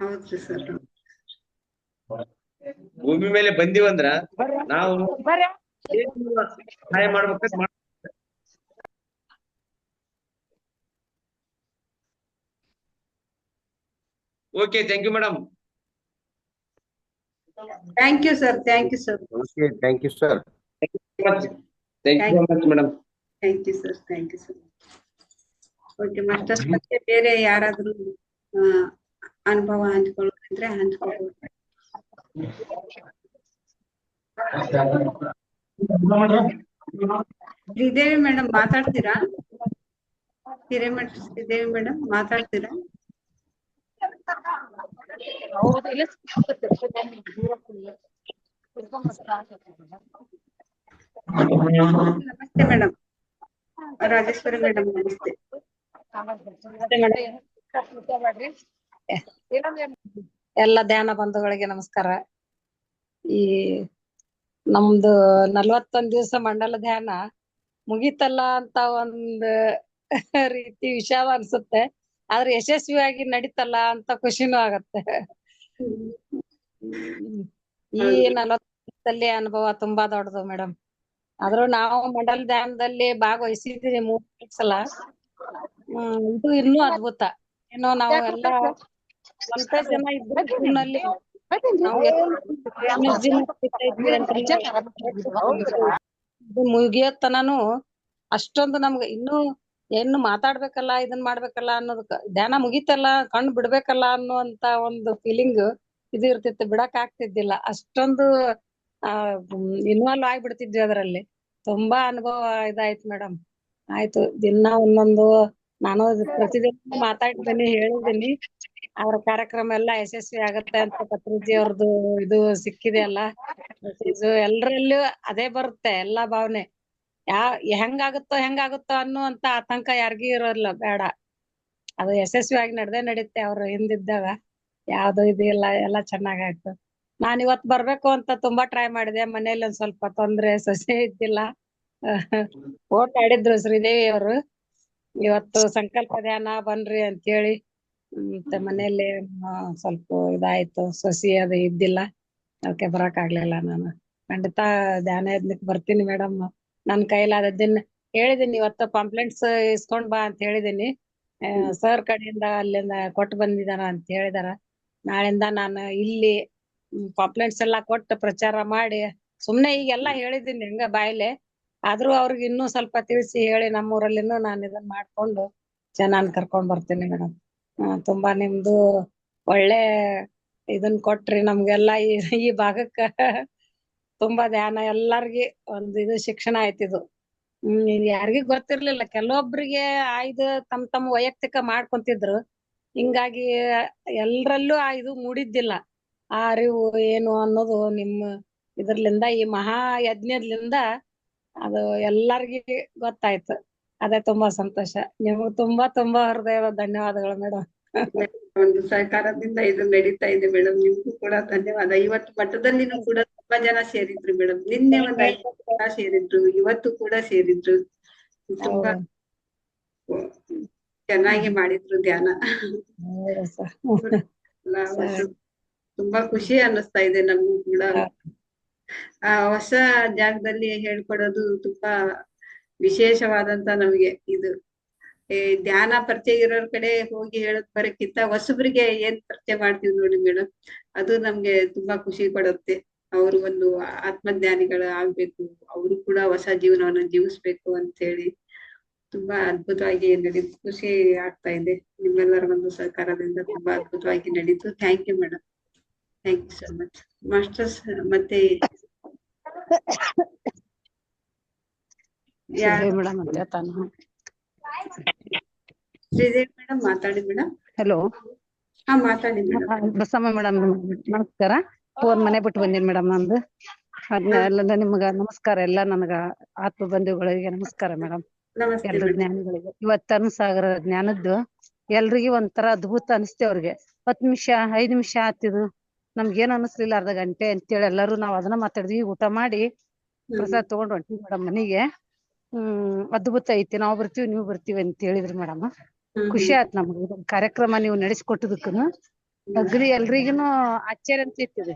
B: ಹೌದ್ರಿ ಸರ್.
A: ಭೂಮಿ ಮೇಲೆ ಬಂದಿವಂದ್ರ ನಾವು ಸಹಾಯ ಮಾಡ್ಬೇಕಂತ okay. Thank you madam.
B: Thank you sir. Thank you sir.
C: Okay, thank you sir.
A: Thank you madam.
B: Thank you sir. Thank you sir. Okay masters, ಮತ್ತೆ ಬೇರೆ ಯಾರಾದ್ರೂ ಅನುಭವ ಹಂಚ್ಕೊಳ್ಳೋದಿದ್ರೆ ಹಂಚ್ಕೊಳ್ಬೋದು. ಶ್ರೀದೇವಿ ಮೇಡಮ್ ಮಾತಾಡ್ತೀರಾ? ಹಿರೇಮಠ ಶ್ರೀದೇವಿ ಮೇಡಮ್ ಮಾತಾಡ್ತೀರಾ? ನಮಸ್ತೆ ಮೇಡಮ್. ರಾಜೇಶ್ವರಿ ಮೇಡಮ್ ನಮಸ್ತೆ.
E: ಎಲ್ಲ ಧ್ಯಾನ ಬಂಧುಗಳಿಗೆ ನಮಸ್ಕಾರ. ಈ ನಮ್ದು 41 ದಿವಸ ಮಂಡಲ ಧ್ಯಾನ ಮುಗೀತಲ್ಲ ಅಂತ ಒಂದ್ ರೀತಿ ವಿಷಾದ ಅನ್ಸುತ್ತೆ. ಆದ್ರೆ ಯಶಸ್ವಿಯಾಗಿ ನಡೀತಲ್ಲ ಅಂತ ಖುಷಿನೂ ಆಗತ್ತೆ. ಈ 40 ದಿವಸದಲ್ಲಿ ಅನುಭವ ತುಂಬಾ ದೊಡ್ಡದು ಮೇಡಮ್. ಆದ್ರೂ ನಾವು ಮಂಡಲ ಧ್ಯಾನದಲ್ಲಿ ಭಾಗವಹಿಸಿದೀನಿ 3 ಸಲ. ಇದು ಇನ್ನೂ ಅದ್ಭುತ. ಏನೋ ನಾವು ಎಲ್ಲ ಸ್ವಲ್ಪ ಜನ ಇದ್ರು ನಲ್ಲಿ ಮುಗಿಯೋತನೂ ಅಷ್ಟೊಂದು ನಮ್ಗೆ ಇನ್ನು ಮಾತಾಡ್ಬೇಕಲ್ಲ, ಇದನ್ ಮಾಡ್ಬೇಕಲ್ಲ ಅನ್ನೋದಕ್ಕ, ಧ್ಯಾನ ಮುಗಿತಲ್ಲ ಕಣ್ಣು ಬಿಡ್ಬೇಕಲ್ಲ ಅನ್ನುವಂತ ಒಂದು ಫೀಲಿಂಗ್ ಇದು ಇರ್ತಿತ್ತು. ಬಿಡಕ್ ಆಗ್ತಿದ್ದಿಲ್ಲ, ಅಷ್ಟೊಂದು ಇನ್ವಾಲ್ವ್ ಆಗ್ಬಿಡ್ತಿದ್ವಿ ಅದರಲ್ಲಿ. ತುಂಬಾ ಅನುಭವ ಇದಾಯ್ತು ಮೇಡಮ್. ಆಯ್ತು, ದಿನ ಒಂದೊಂದು ನಾನು ಪ್ರತಿದಿನ ಮಾತಾಡ್ತೀನಿ, ಹೇಳಿದ್ದೀನಿ. ಅವ್ರ ಕಾರ್ಯಕ್ರಮ ಎಲ್ಲಾ ಯಶಸ್ವಿ ಆಗತ್ತೆ ಅಂತ ಪತ್ರಿಜಿ ಅವ್ರದ್ದು ಇದು ಸಿಕ್ಕಿದೆ ಅಲ್ಲ ಮೆಸೇಜ್. ಎಲ್ರಲ್ಲೂ ಅದೇ ಬರುತ್ತೆ, ಎಲ್ಲಾ ಭಾವನೆ. ಹೆಂಗಾಗುತ್ತೋ ಅನ್ನುವಂತ ಆತಂಕ ಯಾರಿಗೂ ಇರೋಲ್ಲ, ಬೇಡ. ಅದು ಯಶಸ್ವಿಯಾಗಿ ನಡುತ್ತೆ. ಅವ್ರು ಹಿಂದಿದ್ದಾಗ ಯಾವ್ದು ಇದಿಲ್ಲ, ಎಲ್ಲಾ ಚೆನ್ನಾಗಾಯ್ತು. ನಾನ್ ಇವತ್ ಬರ್ಬೇಕು ಅಂತ ತುಂಬಾ ಟ್ರೈ ಮಾಡಿದೆ. ಮನೇಲಿ ಒಂದ್ ಸ್ವಲ್ಪ ತೊಂದ್ರೆ, ಸೊಸೆ ಇದ್ದಿಲ್ಲ. ಓಟ್ ಆಡಿದ್ರು ಶ್ರೀದೇವಿ ಅವರು, ಇವತ್ತು ಸಂಕಲ್ಪ ಧ್ಯಾನ ಬನ್ರಿ ಅಂತ ಹೇಳಿ. ಮತ್ತೆ ಮನೇಲಿ ಸ್ವಲ್ಪ ಇದಾಯ್ತು, ಸೊಸಿ ಅದು ಇದ್ದಿಲ್ಲ, ಅದಕ್ಕೆ ಬರಕ್ ಆಗ್ಲಿಲ್ಲ. ನಾನು ಖಂಡಿತ ಧ್ಯಾನ ಯಜ್ಞಕ್ ಬರ್ತೀನಿ ಮೇಡಮ್. ನನ್ ಕೈಲಾದದ್ದನ್ನ ಹೇಳಿದೀನಿ. ಇವತ್ತು ಪಾಂಪ್ಲೆಂಟ್ಸ್ ಇಸ್ಕೊಂಡ್ ಬಾ ಅಂತ ಹೇಳಿದೀನಿ. ಸರ್ ಕಡೆಯಿಂದ ಅಲ್ಲಿಂದ ಕೊಟ್ಟು ಬಂದಿದಾರ ಅಂತ ಹೇಳಿದಾರ. ನಾಳಿಂದ ನಾನು ಇಲ್ಲಿ ಪಾಂಪ್ಲೆಂಟ್ಸ್ ಎಲ್ಲಾ ಕೊಟ್ಟು ಪ್ರಚಾರ ಮಾಡಿ, ಸುಮ್ನೆ ಈಗೆಲ್ಲಾ ಹೇಳಿದೀನಿ ಹಂಗ ಬಾಯ್ಲೆ, ಆದ್ರೂ ಅವ್ರಿಗೆ ಇನ್ನೂ ಸ್ವಲ್ಪ ತಿಳಿಸಿ ಹೇಳಿ ನಮ್ಮೂರಲ್ಲಿನೂ ನಾನು ಇದನ್ನ ಮಾಡ್ಕೊಂಡು ಚೆನ್ನಾಗಿ ಕರ್ಕೊಂಡ್ ಬರ್ತೀನಿ ಮೇಡಮ್. ತುಂಬಾ ನಿಮ್ದು ಒಳ್ಳೆ ಇದನ್ ಕೊಟ್ರಿ ನಮ್ಗೆಲ್ಲಾ ಈ ಭಾಗಕ್ಕ. ತುಂಬಾ ಧ್ಯಾನ ಎಲ್ಲಾರ್ಗಿ ಒಂದು ಇದು ಶಿಕ್ಷಣ ಆಯ್ತಿದು. ಯಾರಿಗೂ ಗೊತ್ತಿರ್ಲಿಲ್ಲ, ಕೆಲವೊಬ್ರಿಗೆ ಇದು ತಮ್ಮ ವೈಯಕ್ತಿಕ ಮಾಡ್ಕೊಂತಿದ್ರು. ಹಿಂಗಾಗಿ ಎಲ್ರಲ್ಲೂ ಇದು ಮೂಡಿದ್ದಿಲ್ಲ ಆ ಅರಿವು ಏನು ಅನ್ನೋದು. ನಿಮ್ಮ ಇದ್ರಲಿಂದ, ಈ ಮಹಾ ಯಜ್ಞದಿಂದ ಅದು ಎಲ್ಲಾರ್ಗಿ ಗೊತ್ತಾಯ್ತು. ಅದೇ ತುಂಬಾ ಸಂತೋಷ. ನಿಮ್ಗೆ ತುಂಬಾ ತುಂಬಾ ಹೃದಯದ ಧನ್ಯವಾದಗಳು ಮೇಡಮ್.
B: ಒಂದು ಸಹಕಾರದಿಂದ ಇದು ನಡೀತಾ ಇದೆ ಮೇಡಮ್. ನಿಮ್ಗೂ ಕೂಡ ಧನ್ಯವಾದ. ಇವತ್ತು ಮಠದಲ್ಲಿನೂ ಕೂಡ ತುಂಬಾ ಜನ ಸೇರಿದ್ರು ಮೇಡಮ್. ನಿನ್ನೆ ಒಂದ್ 50 ಜನ ಸೇರಿದ್ರು, ಇವತ್ತು ಕೂಡ ಸೇರಿದ್ರು. ತುಂಬಾ
E: ಹೌದು.
B: ಚೆನ್ನಾಗಿ ಮಾಡಿದ್ರು ಧ್ಯಾನ.
E: ಹೌದು sir.
B: ಎಲ್ಲ ಒಂದು ತುಂಬಾ ಖುಷಿ ಅನ್ನಿಸ್ತಾ ಇದೆ ನಮಗೂ ಕೂಡ. ಆ ಹೊಸ ಜಾಗದಲ್ಲಿ ಹೇಳ್ಕೊಡೋದು ತುಂಬಾ ವಿಶೇಷವಾದಂತ ನಮಗೆ ಇದು. ಧ್ಯಾನ ಪರಿಚಯ ಇರೋರ್ ಕಡೆ ಹೋಗಿ ಹೇಳೋದ್ ಬರಕ್ಕಿಂತ ಹೊಸಬ್ರಿಗೆ ಏನ್ ಪರಿಚಯ ಮಾಡ್ತೀವಿ ನೋಡಿ ಮೇಡಮ್, ಅದು ನಮ್ಗೆ ತುಂಬಾ ಖುಷಿ ಕೊಡುತ್ತೆ. ಅವರು ಒಂದು ಆತ್ಮಜ್ಞಾನಿಗಳು ಆಗ್ಬೇಕು, ಅವರು ಕೂಡ ಹೊಸ ಜೀವನವನ್ನು ಜೀವಿಸ್ಬೇಕು ಅಂತ ಹೇಳಿ ತುಂಬಾ ಅದ್ಭುತವಾಗಿ ನಡೀತು. ಖುಷಿ ಆಗ್ತಾ ಇದೆ. ನಿಮ್ಮೆಲ್ಲರ ಒಂದು ಸಹಕಾರದಿಂದ ತುಂಬಾ ಅದ್ಭುತವಾಗಿ ನಡೀತು. Thank you madam, thank you so much masters. ಮತ್ತೆ
E: ಮೇಡಮ್ ಅಂತ ಹೇಳ್ತಾನ.
B: ಶ್ರೀದೇವಿ ಮೇಡಮ್ ಮಾತಾಡಿ ಮೇಡಮ್.
E: ಹಲೋ,
B: ಹಾ ಮಾತಾಡಿ ಮೇಡಮ್.
E: ಬಸಮ್ಮ ಮೇಡಮ್ ನಮಸ್ಕಾರ. ಫೋನ್ ಮನೆ ಬಿಟ್ಟು ಬಂದೀನಿ ಮೇಡಮ್. ನಂದು ಎಲ್ಲ ನಿಮ್ಗ ನಮಸ್ಕಾರ. ಎಲ್ಲ ನನಗ ಆತ್ಮ ಬಂಧುಗಳಿಗೆ ನಮಸ್ಕಾರ ಮೇಡಮ್.
B: ನಮಸ್ತೆ
E: ಎಲ್ರ
B: ಮೇಡಮ್.
E: ಜ್ಞಾನಿಗಳಿಗೆ ಇವತ್ತು ಸಾಗರ ಜ್ಞಾನದ್ದು ಎಲ್ರಿಗೂ ಒಂಥರ ಅದ್ಭುತ ಅನಿಸ್ತೇ. ಅವ್ರಿಗೆ 10 ನಿಮಿಷ 5 ನಿಮಿಷ ಆತಿದು ನಮ್ಗೇನ್ ಅನಿಸ್ಲಿಲ್ಲ, ಅರ್ಧ ಗಂಟೆ ಅಂತೇಳಿ ಎಲ್ಲರೂ ನಾವ್ ಅದನ್ನ ಮಾತಾಡಿದ್ವಿ. ಊಟ ಮಾಡಿ ಪ್ರಸಾದ ತಗೊಂಡ್ ಹೊಂಟಿವಿ ಮೇಡಮ್ ಮನೆಗೆ. ಅದ್ಭುತ ಐತಿ, ನಾವ್ ಬರ್ತೀವಿ ನೀವು ಬರ್ತೀವಿ ಅಂತ ಹೇಳಿದ್ರಿ ಮೇಡಮ್. ಖುಷಿ ಆಯ್ತು ನಮ್ಗೆ ಇದೊಂದು ಕಾರ್ಯಕ್ರಮ ನೀವು ನಡೆಸಿಕೊಟ್ಟಿದ್ದಕ್ಕೂ. ಅಗ್ರಿ ಎಲ್ರಿಗೂನು ಆಶ್ಚರ್ಯ ಅನ್ಸಿತ್ತಿದೆ.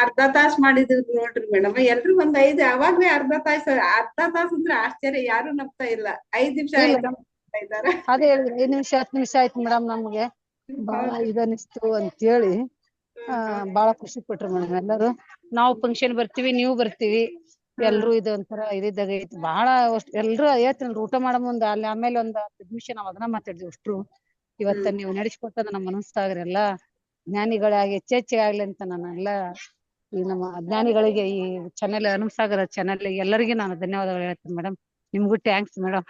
B: ಅರ್ಧ ತಾಸ್ ಮಾಡಿದ್ರು ನೋಡ್ರಿ ಮೇಡಮ್. ಎಲ್ರು ಒಂದ್ 5 ಅವಾಗ್ಲೇ ಅರ್ಧ ತಾಸ್ ಅಂದ್ರೆ ಆಶ್ಚರ್ಯ, ಯಾರು ನಂಬ್ತಾ ಇಲ್ಲ. 5 ನಿಮಿಷ ಇದಾರೆ.
E: ಅದೇ 5 ನಿಮಿಷ 10 ನಿಮಿಷ ಆಯ್ತು ಮೇಡಮ್. ನಮ್ಗೆ ಬಹಳ ಇದನ್ನಿಸ್ತು ಅಂತೇಳಿ ಬಹಳ ಖುಷಿ ಪಟ್ರು ಮೇಡಮ್ ಎಲ್ಲರೂ. ನಾವು ಫಂಕ್ಷನ್ ಬರ್ತೀವಿ, ನೀವು ಬರ್ತೀವಿ, ಎಲ್ರು ಇದೊಂಥರ ಇದಿದ್ದಾಗ ಐತಿ. ಬಹಳ ಎಲ್ರು ಹೇಳ್ತೀನಿ ಊಟ ಮಾಡೋ ಮುಂದ ಅಲ್ಲಿ ಆಮೇಲೆ ಒಂದ್ 10 ನಿಮಿಷ ನಾವ್ ಅದನ್ನ ಮಾತಾಡಿದ್ವಿ ಅಷ್ಟ್ರು. ಇವತ್ತ ನೀವು ನಡೆಸ್ಕೊಟ್ಟದ ನಮ್ಮ ಮನಸ್ಸಾಗ್ರ ಎಲ್ಲಾ ಜ್ಞಾನಿಗಳಾಗಿ ಹೆಚ್ಚೆಚ್ಚಿಗೆ ಆಗ್ಲಿ ಅಂತ ನಾನು ಎಲ್ಲ ಈ ನಮ್ಮ ಜ್ಞಾನಿಗಳಿಗೆ, ಈ ಚಾನೆಲ್ ಹನುಮಸಾಗರ ಚಾನೆಲ್ ಎಲ್ಲರಿಗೂ ನಾನು ಧನ್ಯವಾದಗಳು ಹೇಳ್ತೀನಿ ಮೇಡಮ್. ನಿಮ್ಗೂ ಥ್ಯಾಂಕ್ಸ್ ಮೇಡಮ್.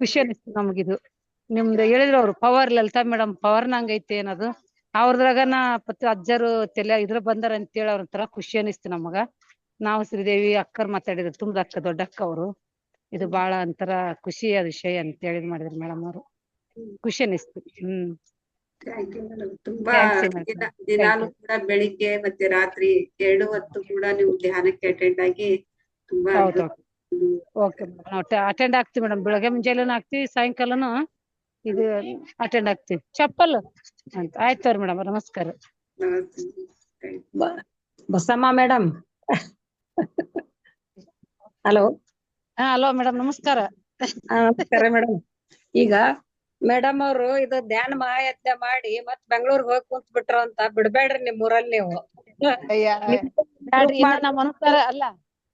E: ಖುಷಿ ಅನಿಸ್ತು ನಮ್ಗಿದು. ನಿಮ್ದು ಹೇಳಿದ್ರು ಅವ್ರು ಪವರ್, ಲಲಿತಾ ಮೇಡಮ್ ಪವರ್ ನಂಗೈತೆ ಏನದು ಅವ್ರದ್ರಾಗನ ಅಜ್ಜರು ತಲೆ ಇದ್ರ ಬಂದಾರ ಅಂತೇಳಿ ಅವ್ರ ಖುಷಿ ಅನಿಸ್ತು ನಮಗ. ನಾವು ಶ್ರೀದೇವಿ ಅಕ್ಕರ್ ಮಾತಾಡಿದ್ರು, ತುಂಬದ ಅಕ್ಕ ದೊಡ್ಡ ಅಕ್ಕ ಅವರು. ಇದು ಬಹಳ ಒಂಥರ ಖುಷಿಯ ವಿಷಯ ಅಂತ ಹೇಳಿದ್ ಮಾಡಿದ್ರು ಮೇಡಮ್ ಅವರು. ಖುಷಿ ಅನಿಸ್ತು.
B: Thank you madam. ತುಂಬಾ ದಿನಾಲು ಕೂಡ ಬೆಳಿಗ್ಗೆ ಮತ್ತೆ ರಾತ್ರಿ 2 ಹೊತ್ತು ಕೂಡ ನೀವು ಧ್ಯಾನಕ್ಕೆ ಅಟೆಂಡ್ ಆಗಿ ತುಂಬಾ
E: ಓಕೆ ಮೇಡಮ್. ಅಟೆಂಡ್ ಆಗ್ತೀವಿ ಮೇಡಮ್. ಬೆಳಗ್ಗೆ ಮುಂಜಾನೆನೂ ಆಗ್ತೀವಿ, ಸಾಯಂಕಾಲನು ಇದು ಅಟೆಂಡ್ ಆಗ್ತೀವಿ. ಚಪ್ಪಲ್ ಅಂತ ಆಯ್ತವ್ರಿ ಮೇಡಮ್. ನಮಸ್ಕಾರ.
F: Basamma madam. Hello.
E: Hello madam ನಮಸ್ಕಾರ.
F: ನಮಸ್ಕಾರ ಮೇಡಮ್. ಈಗ ಮೇಡಮ್ ಅವರು ಇದು ಧ್ಯಾನ ಮಹಾಯಜ್ಞ ಮಾಡಿ ಮತ್ ಬೆಂಗಳೂರಿಗೆ ಹೋಗಿ ಕುಂತ್ ಬಿಟ್ರು ಅಂತ ಬಿಡ್ಬೇಡ್ರಿ ನಿಮ್ ಊರಲ್ಲಿ ನೀವು.
E: ನಮ್ಮ ಅನುಸಾರ ಅಲ್ಲ,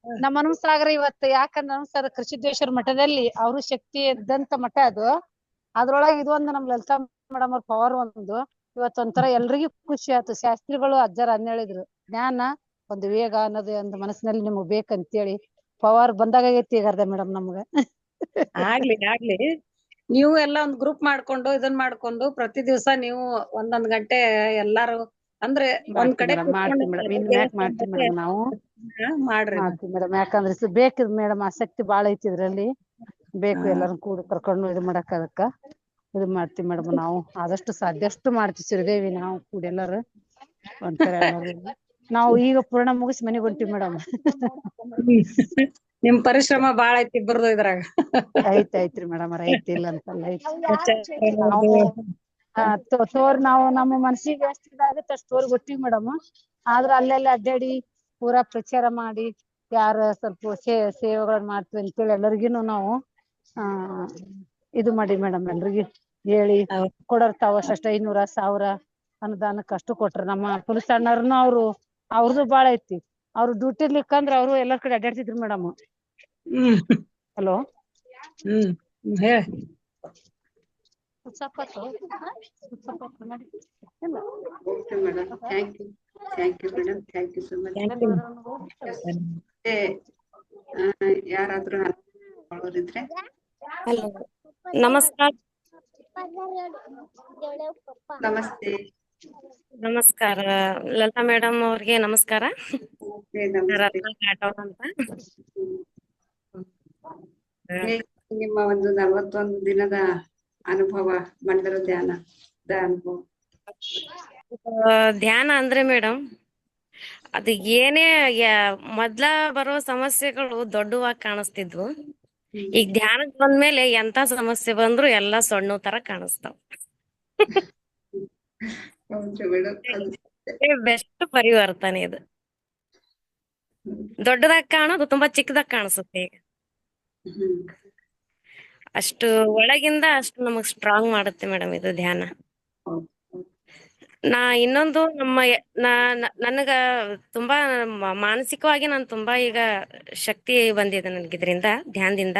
E: ನಮ್ಮ ಹನುಮಸಾಗರ ಇವತ್ತು ಯಾಕಂದ್ರೆ ಹನುಮಸಾಗರ ಕೃಷಿದ್ವೇಶ್ವರ ಮಠದಲ್ಲಿ ಅವರು ಶಕ್ತಿ ಇದ್ದಂತ ಮಠ ಅದು. ಅದ್ರೊಳಗೆ ಇದೊಂದು ನಮ್ ಲಲಿತಾ ಮೇಡಮ್ ಅವ್ರ ಪವರ್ ಒಂದು ಇವತ್ತೊಂಥರ ಎಲ್ರಿಗೂ ಖುಷಿ ಆಯ್ತು. ಶಾಸ್ತ್ರಿಗಳು ಅಜ್ಜರ ಹೇಳಿದ್ರು, ಜ್ಞಾನ ಒಂದು ವೇಗ ಅನ್ನೋದು ಒಂದು ಮನಸ್ಸಿನಲ್ಲಿ ನಿಮಗ್ ಬೇಕಂತೇಳಿ ಪವರ್ ಬಂದಾಗೈತಿ ಈಗ ಮೇಡಮ್ ನಮ್ಗ.
F: ಆಗ್ಲಿ ನೀವು ಎಲ್ಲ ಒಂದ್ ಗ್ರೂಪ್ ಮಾಡ್ಕೊಂಡು ಇದನ್ ಮಾಡ್ಕೊಂಡು ಪ್ರತಿ ದಿವಸ ನೀವು ಒಂದೊಂದ್ ಗಂಟೆ ಎಲ್ಲಾರು ಅಂದ್ರೆ ಒಂದ್ ಕಡೆ
E: ಮಾಡ್ತೀವಿ ನಾವು
F: ಮಾಡ್ರಿ
E: ಮೇಡಮ್. ಯಾಕಂದ್ರೆ ಬೇಕು ಮೇಡಮ್, ಆಸಕ್ತಿ ಬಾಳ ಐತಿ ಇದ್ರಲ್ಲಿ. ಬೇಕು ಎಲ್ಲಾರು ಕೂಡ ಕರ್ಕೊಂಡು ಇದು ಮಾಡಕ್ ಅದಕ್ಕ ಇದು ಮಾಡ್ತೀವಿ ಮೇಡಮ್. ನಾವು ಆದಷ್ಟು ಸಾಧ್ಯಷ್ಟು ಮಾಡ್ತೀವಿ ಶ್ರೀದೇವಿ ನಾವು ಕೂಡ ಎಲ್ಲಾರು ಒಂಥರ ನಾವು ಈಗ ಪೂರ್ಣ ಮುಗಿಸಿ ಮನೆಗೆ ಹೊಂಟಿವಿ ಮೇಡಮ್.
F: ನಿಮ್ ಪರಿಶ್ರಮ ಬಾಳ ಐತಿ ಇಬ್ಬರದು ಇದ್ರಾಗ.
E: ಐತ್ರಿ ಮೇಡಮ್, ಐತಿ ಇಲ್ಲ ಅಂತಲ್ಲ. ತೋರ್ ನಾವು ನಮ್ಮ ಮನಸ್ಸಿಗೆ ಎಷ್ಟು ಇದಾಗುತ್ತೆ ಅಷ್ಟು ತೋರ್ ಗೊತ್ತೀವಿ ಮೇಡಮ್. ಆದ್ರ ಅಲ್ಲೆಲ್ಲ ಅಡ್ಡಾಡಿ ಪೂರಾ ಪ್ರಚಾರ ಮಾಡಿ ಯಾರ ಸ್ವಲ್ಪ ಸೇವೆಗಳನ್ನ ಮಾಡ್ತೀವಿ ಅಂತೇಳಿ ಎಲ್ಲರಿಗೂನು ನಾವು ಇದು ಮಾಡಿ ಮೇಡಮ್. ಎಲ್ರಿಗೂ ಹೇಳಿ ಕೊಡರ್ತಾವ ಅಷ್ಟ 500 1000 ಅನುದಾನಕ್ಕೆ ಅಷ್ಟು ಕೊಟ್ರ. ನಮ್ಮ ಪೊಲೀಸ್ ಅಣ್ಣವ್ರನು ಅವ್ರದ್ದು ಬಾಳ ಐತಿ. ಅವ್ರು ಡ್ಯೂಟಿ ಇರ್ಲಿಕ್ಕಂದ್ರ ಅವ್ರು ಎಲ್ಲರ ಕಡೆ ಅಡ್ಡಾಡ್ತಿದ್ರು ಮೇಡಮ್. ಹಲೋ.
F: ಹೇಳ.
B: Thank you madam. Thank you so much. ಯಾರಾದ್ರೂ ಇದ್ರೆ.
G: ಹಲೋ ನಮಸ್ಕಾರ.
B: ನಮಸ್ತೆ.
G: ನಮಸ್ಕಾರ ಲಲಿತಾ ಮೇಡಮ್ ಅವ್ರಿಗೆ ನಮಸ್ಕಾರ. ರತ್ನ ಕಾಟೋರ್ ಅಂತ.
B: ನಿಮ್ಮ ಒಂದು 41 ದಿನದ ಅನುಭವ, ಮಂಡಲ ಧ್ಯಾನ ಅನುಭವ.
G: ಧ್ಯಾನ ಅಂದ್ರೆ ಮೇಡಮ್ ಅದು ಏನೇ ಮೊದ್ಲ ಬರೋ ಸಮಸ್ಯೆಗಳು ದೊಡ್ಡವಾಗಿ ಕಾಣಿಸ್ತಿದ್ವು. ಈಗ ಧ್ಯಾನಕ್ ಬಂದ್ಮೇಲೆ ಎಂತ ಸಮಸ್ಯೆ ಬಂದ್ರು ಎಲ್ಲಾ ಸಣ್ಣ ತರ ಕಾಣಿಸ್ತಾವ.
B: ಹೌದು ಮೇಡಮ್. ಅದು
G: ಬೆಸ್ಟ್ ಪರಿವರ್ತನೆ ಇದು. ದೊಡ್ಡದಾಗಿ ಕಾಣೋದು ತುಂಬಾ ಚಿಕ್ಕದಾಗಿ ಕಾಣಿಸುತ್ತೆ ಈಗ.
B: ಹ್ಮ್.
G: ಅಷ್ಟು ಒಳಗಿಂದ ಅಷ್ಟು ನಮಗ್ ಸ್ಟ್ರಾಂಗ್ ಮಾಡುತ್ತೆ ಮೇಡಮ್ ಇದು ಧ್ಯಾನ.
B: ಹೌದು, ಹೌದು.
G: ಇನ್ನೊಂದು ನನಗ ತುಂಬಾ ಮಾನಸಿಕವಾಗಿ ನಾನು ತುಂಬಾ ಈಗ ಶಕ್ತಿ ಬಂದಿದೆ ನನ್ಗಿದ್ರಿಂದ, ಧ್ಯಾನದಿಂದ.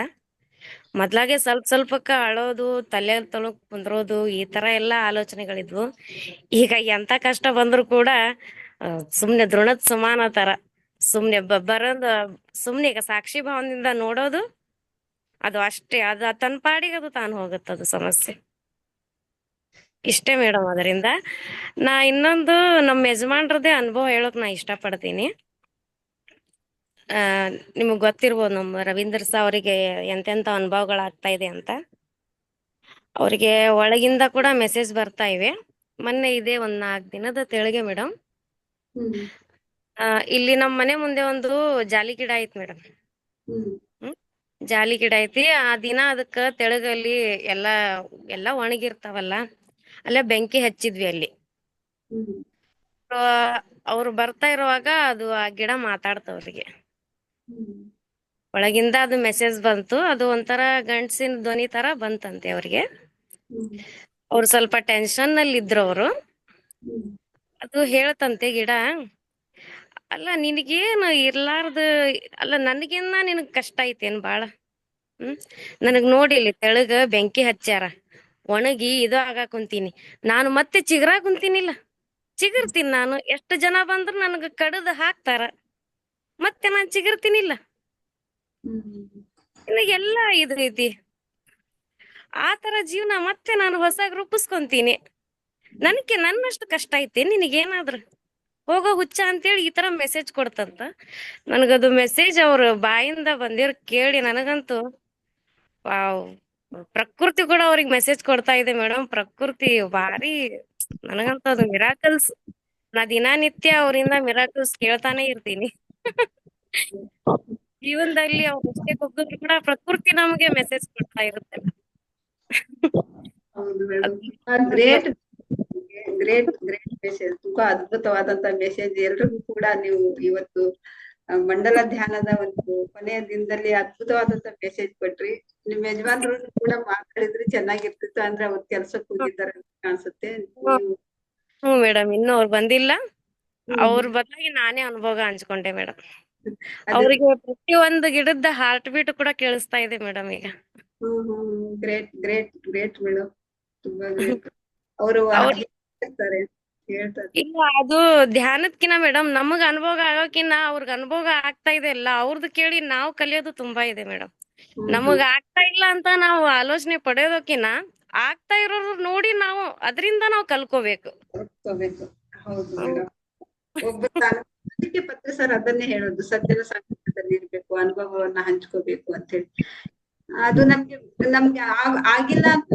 G: ಮೊದ್ಲಾಗೆ ಸ್ವಲ್ಪಕ್ಕ ಅಳೋದು, ತಲೆ ತೊಳಗ್ ಕುಂದ್ರೋದು, ಈ ತರ ಎಲ್ಲಾ ಆಲೋಚನೆಗಳಿದ್ವು. ಈಗ ಎಂತ ಕಷ್ಟ ಬಂದ್ರು ಕೂಡ ಸುಮ್ನೆ ದೃಢದ್ ಸಮಾನ ತರ ಸುಮ್ನೆ ಬರೋದು, ಸುಮ್ನೆ ಈಗ ಸಾಕ್ಷಿ ಭಾವದಿಂದ ನೋಡೋದು, ಅದು ಅಷ್ಟೇ. ಅದು ತನ್ನ ಪಾಡಿಗೆ ಅದು ತಾನು ಹೋಗುತ್ತದು ಸಮಸ್ಯೆ. ಇಷ್ಟೇ ಮೇಡಮ್ ಅದರಿಂದ. ಇನ್ನೊಂದು ನಮ್ಮ ಯಜಮಾನ್ರದೇ ಅನುಭವ ಹೇಳೋಕ್ ನಾ ಇಷ್ಟಪಡ್ತೀನಿ. ನಿಮಗ್ ಗೊತ್ತಿರ್ಬೋದು, ನಮ್ಮ ರವೀಂದ್ರ ಸರ್ ಅವರಿಗೆ ಎಂತೆಂತ ಅನುಭವಗಳಾಗ್ತಾ ಇದೆ ಅಂತ. ಅವ್ರಿಗೆ ಒಳಗಿಂದ ಕೂಡ ಮೆಸೇಜ್ ಬರ್ತಾ ಇವೆ. ಮೊನ್ನೆ ಇದೆ ಒಂದ್ 4 ದಿನದ ತೆಳಗೆ ಮೇಡಮ್,
B: ಹ್ಮ್.
G: ಇಲ್ಲಿ ನಮ್ಮ ಮನೆ ಮುಂದೆ ಒಂದು ಜಾಲಿ ಗಿಡ ಐತ್ ಮೇಡಮ್.
B: ಹ್ಮ್.
G: ಜಾಲಿ ಗಿಡ ಐತಿ. ಆ ದಿನ ಅದಕ್ಕ ತೆಳಗಲ್ಲಿ ಎಲ್ಲಾ ಒಣಗಿರ್ತಾವಲ್ಲ, ಅಲ್ಲೇ ಬೆಂಕಿ ಹಚ್ಚಿದ್ವಿ ಅಲ್ಲಿ.
B: ಹ್ಮ್.
G: ಅವ್ರು ಬರ್ತಾ ಇರುವಾಗ ಅದು ಆ ಗಿಡ ಮಾತಾಡ್ತವ್ರಿಗೆ.
B: ಹ್ಮ್.
G: ಒಳಗಿಂದ ಅದು ಮೆಸೇಜ್ ಬಂತು. ಅದು ಒಂಥರ ಗಂಡ್ಸಿನ ಧ್ವನಿ ತರ ಬಂತಂತೆ ಅವ್ರಿಗೆ.
B: ಹ್ಮ್.
G: ಅವ್ರು ಸ್ವಲ್ಪ ಟೆನ್ಷನ್ ನಲ್ಲಿ ಇದ್ರು ಅವರು.
B: ಹ್ಮ್.
G: ಅದು ಹೇಳ್ತಂತೆ ಗಿಡ, ಅಲ್ಲ ನಿನಗೇನು ಇರ್ಲಾರ್ದ, ಅಲ್ಲ ನನಗೇನ ನಿನಗ್ ಕಷ್ಟ ಐತೇನ್ ಬಾಳ? ನನಗ್ ನೋಡಿಲ್ಲಿ ತೆಳಗ ಬೆಂಕಿ ಹಚ್ಚಾರ, ಒಣಗಿ ಇದು ಆಗಾಕ್ ಕುಂತೀನಿ, ನಾನು ಮತ್ತೆ ಚಿಗುರಾಕ್ ಕುಂತೀನಿಲ್ಲ, ಚಿಗುರ್ತೀನಿ ನಾನು. ಎಷ್ಟು ಜನ ಬಂದ್ರು ನನಗ ಕಡದ್ ಹಾಕ್ತಾರ, ಮತ್ತೆ ನಾನ್ ಚಿಗುರ್ತೀನಿಲ್ಲ. ನನಗೆಲ್ಲ ಇದು ಐತಿ, ಆ ತರ ಜೀವನ ಮತ್ತೆ ನಾನು ಹೊಸಾಗಿ ರೂಪಿಸ್ಕೊಂತೀನಿ. ನನ್ನಷ್ಟು ಕಷ್ಟ ಐತಿ ನಿನಗೇನಾದ್ರು? ಹೋಗೋ ಹುಚ್ಚ ಅಂತೇಳಿ ಈ ತರ ಮೆಸೇಜ್ ಕೊಡ್ತಂತ. ನನಗದು ಮೆಸೇಜ್ ಅವ್ರ ಬಾಯಿಂದ ಬಂದಿರ್ ಕೇಳಿ ನನಗಂತೂ ವಾವ್, ಪ್ರಕೃತಿ ಕೂಡ ಅವ್ರಿಗೆ ಮೆಸೇಜ್ ಕೊಡ್ತಾ ಇದೆ ಮೇಡಮ್. ಪ್ರಕೃತಿ ಭಾರಿ, ನನಗಂತೂ ಅದು ಮಿರಾಕಲ್ಸ್. ನಾ ದಿನನಿತ್ಯ ಅವರಿಂದ ಮಿರಾಕಲ್ಸ್ ಕೇಳ್ತಾನೆ ಇರ್ತೀನಿ. ಜೀವನದಲ್ಲಿ ಅವ್ರು ಎಷ್ಟೇ ಹೋಗಿದ್ರು ಕೂಡ ಪ್ರಕೃತಿ ನಮಗೆ ಮೆಸೇಜ್ ಕೊಡ್ತಾ ಇರುತ್ತೆ.
B: ಹೌದು madam. Great great great message, ತುಂಬಾ ಅದ್ಭುತವಾದಂತ ಮೆಸೇಜ್. ಎಲ್ರಿಗೂ ಕೂಡ ನೀವು ಇವತ್ತು ಮಂಡಲ ಧ್ಯಾನದ ಒಂದು ಕೊನೆಯ ದಿನದಲ್ಲಿ ಅದ್ಭುತವಾದಂತ ಮೆಸೇಜ್ ಕೊಟ್ರಿ. ನಿಮ್ ಯಜಮಾನ್ರು ಕೂಡ ಮಾತಾಡಿದ್ರೆ ಚೆನ್ನಾಗಿರ್ತಿತ್ತು, ಅಂದ್ರೆ ಅವ್ರ ಕೆಲ್ಸಕ್ಕೆ ಹೋಗಿದ್ದಾರೆ ಅಂತ ಕಾಣಿಸುತ್ತೆ. ನೀವು
G: ಹ್ಮ್ ಮೇಡಮ್, ಇನ್ನು ಅವ್ರು ಬಂದಿಲ್ಲ. ಅವ್ರ ಬದಲಾಗಿ ನಾನೇ ಅನುಭವ ಹಂಚ್ಕೊಂಡೆ ಮೇಡಮ್. ಅವ್ರಿಗೆ ಪ್ರತಿಯೊಂದು ಗಿಡದ ಹಾರ್ಟ್ ಬೀಟ್ ಕೂಡ ಕೇಳಿಸ್ತಾ ಇದೆ ಮೇಡಮ್ ಈಗ.
B: ಗ್ರೇಟ್ ಗ್ರೇಟ್ ಗ್ರೇಟ್ ಮೇಡಮ್, ತುಂಬಾ ಗ್ರೇಟ್. ಅವರು ಹೇಳ್ತಾರೆ.
G: ಇಲ್ಲ, ಅದು ಧ್ಯಾನದ್ಕಿನ ಮೇಡಮ್ ನಮಗ್ ಅನುಭವ ಆಗೋಕಿನ್ನ ಅವ್ರಿಗೆ ಅನುಭವ ಆಗ್ತಾ ಇದೆ ಅಲ್ಲ, ಅವ್ರದ್ದು ಕೇಳಿ ನಾವು ಕಲಿಯೋದು ತುಂಬಾ ಇದೆ ಮೇಡಮ್. ನಮಗ್ ಆಗ್ತಾ ಇಲ್ಲ ಅಂತ ನಾವು ಆಲೋಚನೆ ಪಡೆಯೋದಕ್ಕಿನ್ನ ಆಗ್ತಾ ಇರೋರು ನೋಡಿ ನಾವು ಅದರಿಂದ ನಾವು ಕಲ್ಕೋಬೇಕು.
B: ಹೌದು ಮೇಡಮ್. ಅದಕ್ಕೆ ಪತ್ರ ಸರ್ ಅದನ್ನೇ ಹೇಳೋದು, ಸತ್ಯದ ಸಂಕಟದಲ್ಲಿ ಇರ್ಬೇಕು, ಅನುಭವವನ್ನ ಹಂಚ್ಕೋಬೇಕು ಅಂತ ಹೇಳಿ. ಅದು ನಮ್ಗೆ ಆಗಿಲ್ಲ ಅಂತ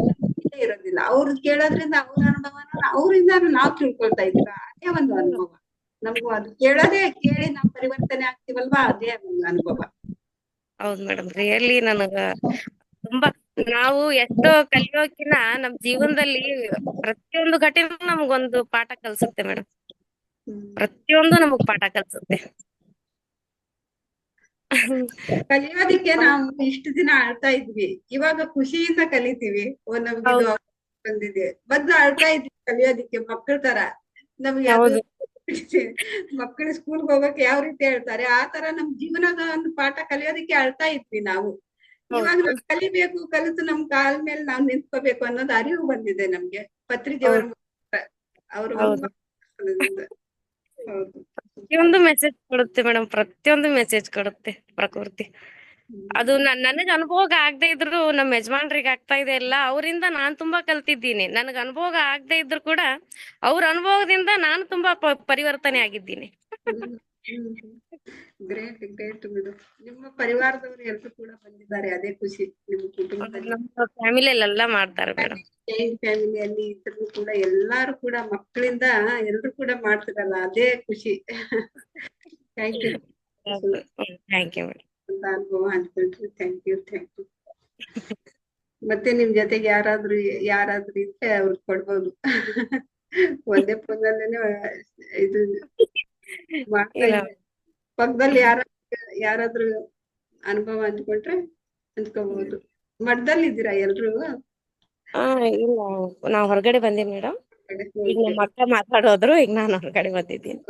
B: ಇರೋದಿಲ್ಲ. ಅವ್ರು ಕೇಳೋದ್ರಿಂದ ಅವ್ರ ಅನುಭವನ ಅವರಿಂದ ನಾವು ತಿಳ್ಕೊಳ್ತಾ ಇದೀವ, ಅದೇ ಒಂದು ಅನುಭವ. ನಮ್ಗೂ ಅದು ಕೇಳಿ ನಾವು ಪರಿವರ್ತನೆ ಆಗ್ತೀವಲ್ವಾ, ಅದೇ ಒಂದು ಅನುಭವ.
G: ಹೌದು ಮೇಡಮ್, ರಿಯಲಿ ನನಗ ತುಂಬಾ, ನಾವು ಎಷ್ಟೋ ಕಲಿಯೋಕಿನ ನಮ್ ಜೀವನದಲ್ಲಿ ಪ್ರತಿಯೊಂದು ಘಟನೆ ನಮಗೊಂದು ಪಾಠ ಕಲ್ಸುತ್ತೆ ಮೇಡಮ್. ಪ್ರತಿಯೊಂದು ನಮಗ್ ಪಾಠ ಕಲ್ಸುತ್ತೆ.
B: ಕಲಿಯೋದಿಕ್ಕೆ ನಾವು ಇಷ್ಟು ದಿನ ಅಳ್ತಾ ಇದ್ವಿ, ಇವಾಗ ಖುಷಿಯಿಂದ ಕಲಿತೀವಿ. ನಮ್ಗಿದು ಬಂದಿದೆ, ಮೊದ್ಲು ಅಳ್ತಾ ಇದ್ವಿ ಕಲಿಯೋದಿಕ್ಕೆ ಮಕ್ಕಳ ತರ. ನಮ್ಗೆ ಅದು ಮಕ್ಕಳು ಸ್ಕೂಲ್ಗೆ ಹೋಗಕ್ ಯಾವ ರೀತಿ ಹೇಳ್ತಾರೆ ಆ ತರ ನಮ್ ಜೀವನದ ಒಂದು ಪಾಠ ಕಲಿಯೋದಿಕ್ಕೆ ಅಳ್ತಾ ಇದ್ವಿ ನಾವು. ಇವಾಗ ನಾವು ಕಲಿಬೇಕು, ಕಲಿತು ನಮ್ ಕಾಲ್ ಮೇಲೆ ನಾವ್ ನಿಂತ್ಕೋಬೇಕು ಅನ್ನೋದು ಅರಿವು ಬಂದಿದೆ ನಮ್ಗೆ, ಪತ್ರಿಕೆಯವ್ರ ಅವರು.
G: ಪ್ರತಿಯೊಂದು ಮೆಸೇಜ್ ಕೊಡುತ್ತೆ ಮೇಡಮ್, ಪ್ರತಿಯೊಂದು ಮೆಸೇಜ್ ಕೊಡುತ್ತೆ ಪ್ರಕೃತಿ. ಅದು ನನಗ್ ಅನುಭವ ಆಗದೆ ಇದ್ರು ನಮ್ ಯಜಮಾನ್ರಿಗೆ ಆಗ್ತಾ ಇದೆ ಅಲ್ಲ, ಅವರಿಂದ ನಾನ್ ತುಂಬಾ ಕಲ್ತಿದ್ದೀನಿ. ನನಗ್ ಅನುಭವ ಆಗದೆ ಇದ್ರು ಕೂಡ ಅವ್ರ ಅನುಭವದಿಂದ ನಾನು ತುಂಬಾ ಪರಿವರ್ತನೆ ಆಗಿದ್ದೀನಿ.
B: Great great madam. ನಿಮ್ಮ ಪರಿವಾರದವರು ಎಲ್ರು ಕೂಡ ಬಂದಿದ್ದಾರೆ, ಅದೇ ಖುಷಿ. ನಿಮ್ಮ ಕುಟುಂಬದಲ್ಲಿ
G: ನಮ್ಮ ಫ್ಯಾಮಿಲಿಯಲ್ಲೆಲ್ಲ ಮಾಡ್ತಾರೆ ಮೇಡಮ್.
B: ಜೈಂಟ್ ಫ್ಯಾಮಿಲಿಯಲ್ಲಿ ಇದ್ರು ಕೂಡ ಎಲ್ಲಾರು ಕೂಡ ಮಕ್ಕಳಿಂದ ಎಲ್ರು ಕೂಡ ಮಾಡ್ತಿರಲ್ಲ, ಅದೇ ಖುಷಿ. Thank you.
G: Thank you madam.
B: ಅಂತ ಅನುಭವ ಹಂಚ್ಕೊಂಡ್ರಿ. Thank you. ಮತ್ತೆ ನಿಮ್ ಜೊತೆಗೆ ಯಾರಾದ್ರೂ ಇದ್ರೆ ಅವ್ರಿಗೆ ಕೊಡ್ಬೋದು. ಒಂದೇ ಫೋನಲ್ಲೇನೆ ಇದು ಮಾಡ್ತಾ
G: ಇಲ್ಲ.
B: ಇದ್ದಾರೆ. ಪಕ್ಕದಲ್ಲಿ ಯಾರಾದ್ರೂ ಅನುಭವ ಹಂಚ್ಕೊಂಡ್ರೆ ಹಂಚ್ಕೋಬಹುದು. ಮಠದಲ್ಲಿ ಇದ್ದೀರಾ ಎಲ್ರು?
G: ಇಲ್ಲ, ನಾವ್ ಹೊರಗಡೆ ಬಂದೀವಿ ಮೇಡಮ್. ಈಗ ನಮ್ಮ ಅಕ್ಕ ಮಾತಾಡೋದ್ರು, ಈಗ ನಾನು ಹೊರಗಡೆ ಬಂದಿದ್ದೀನಿ.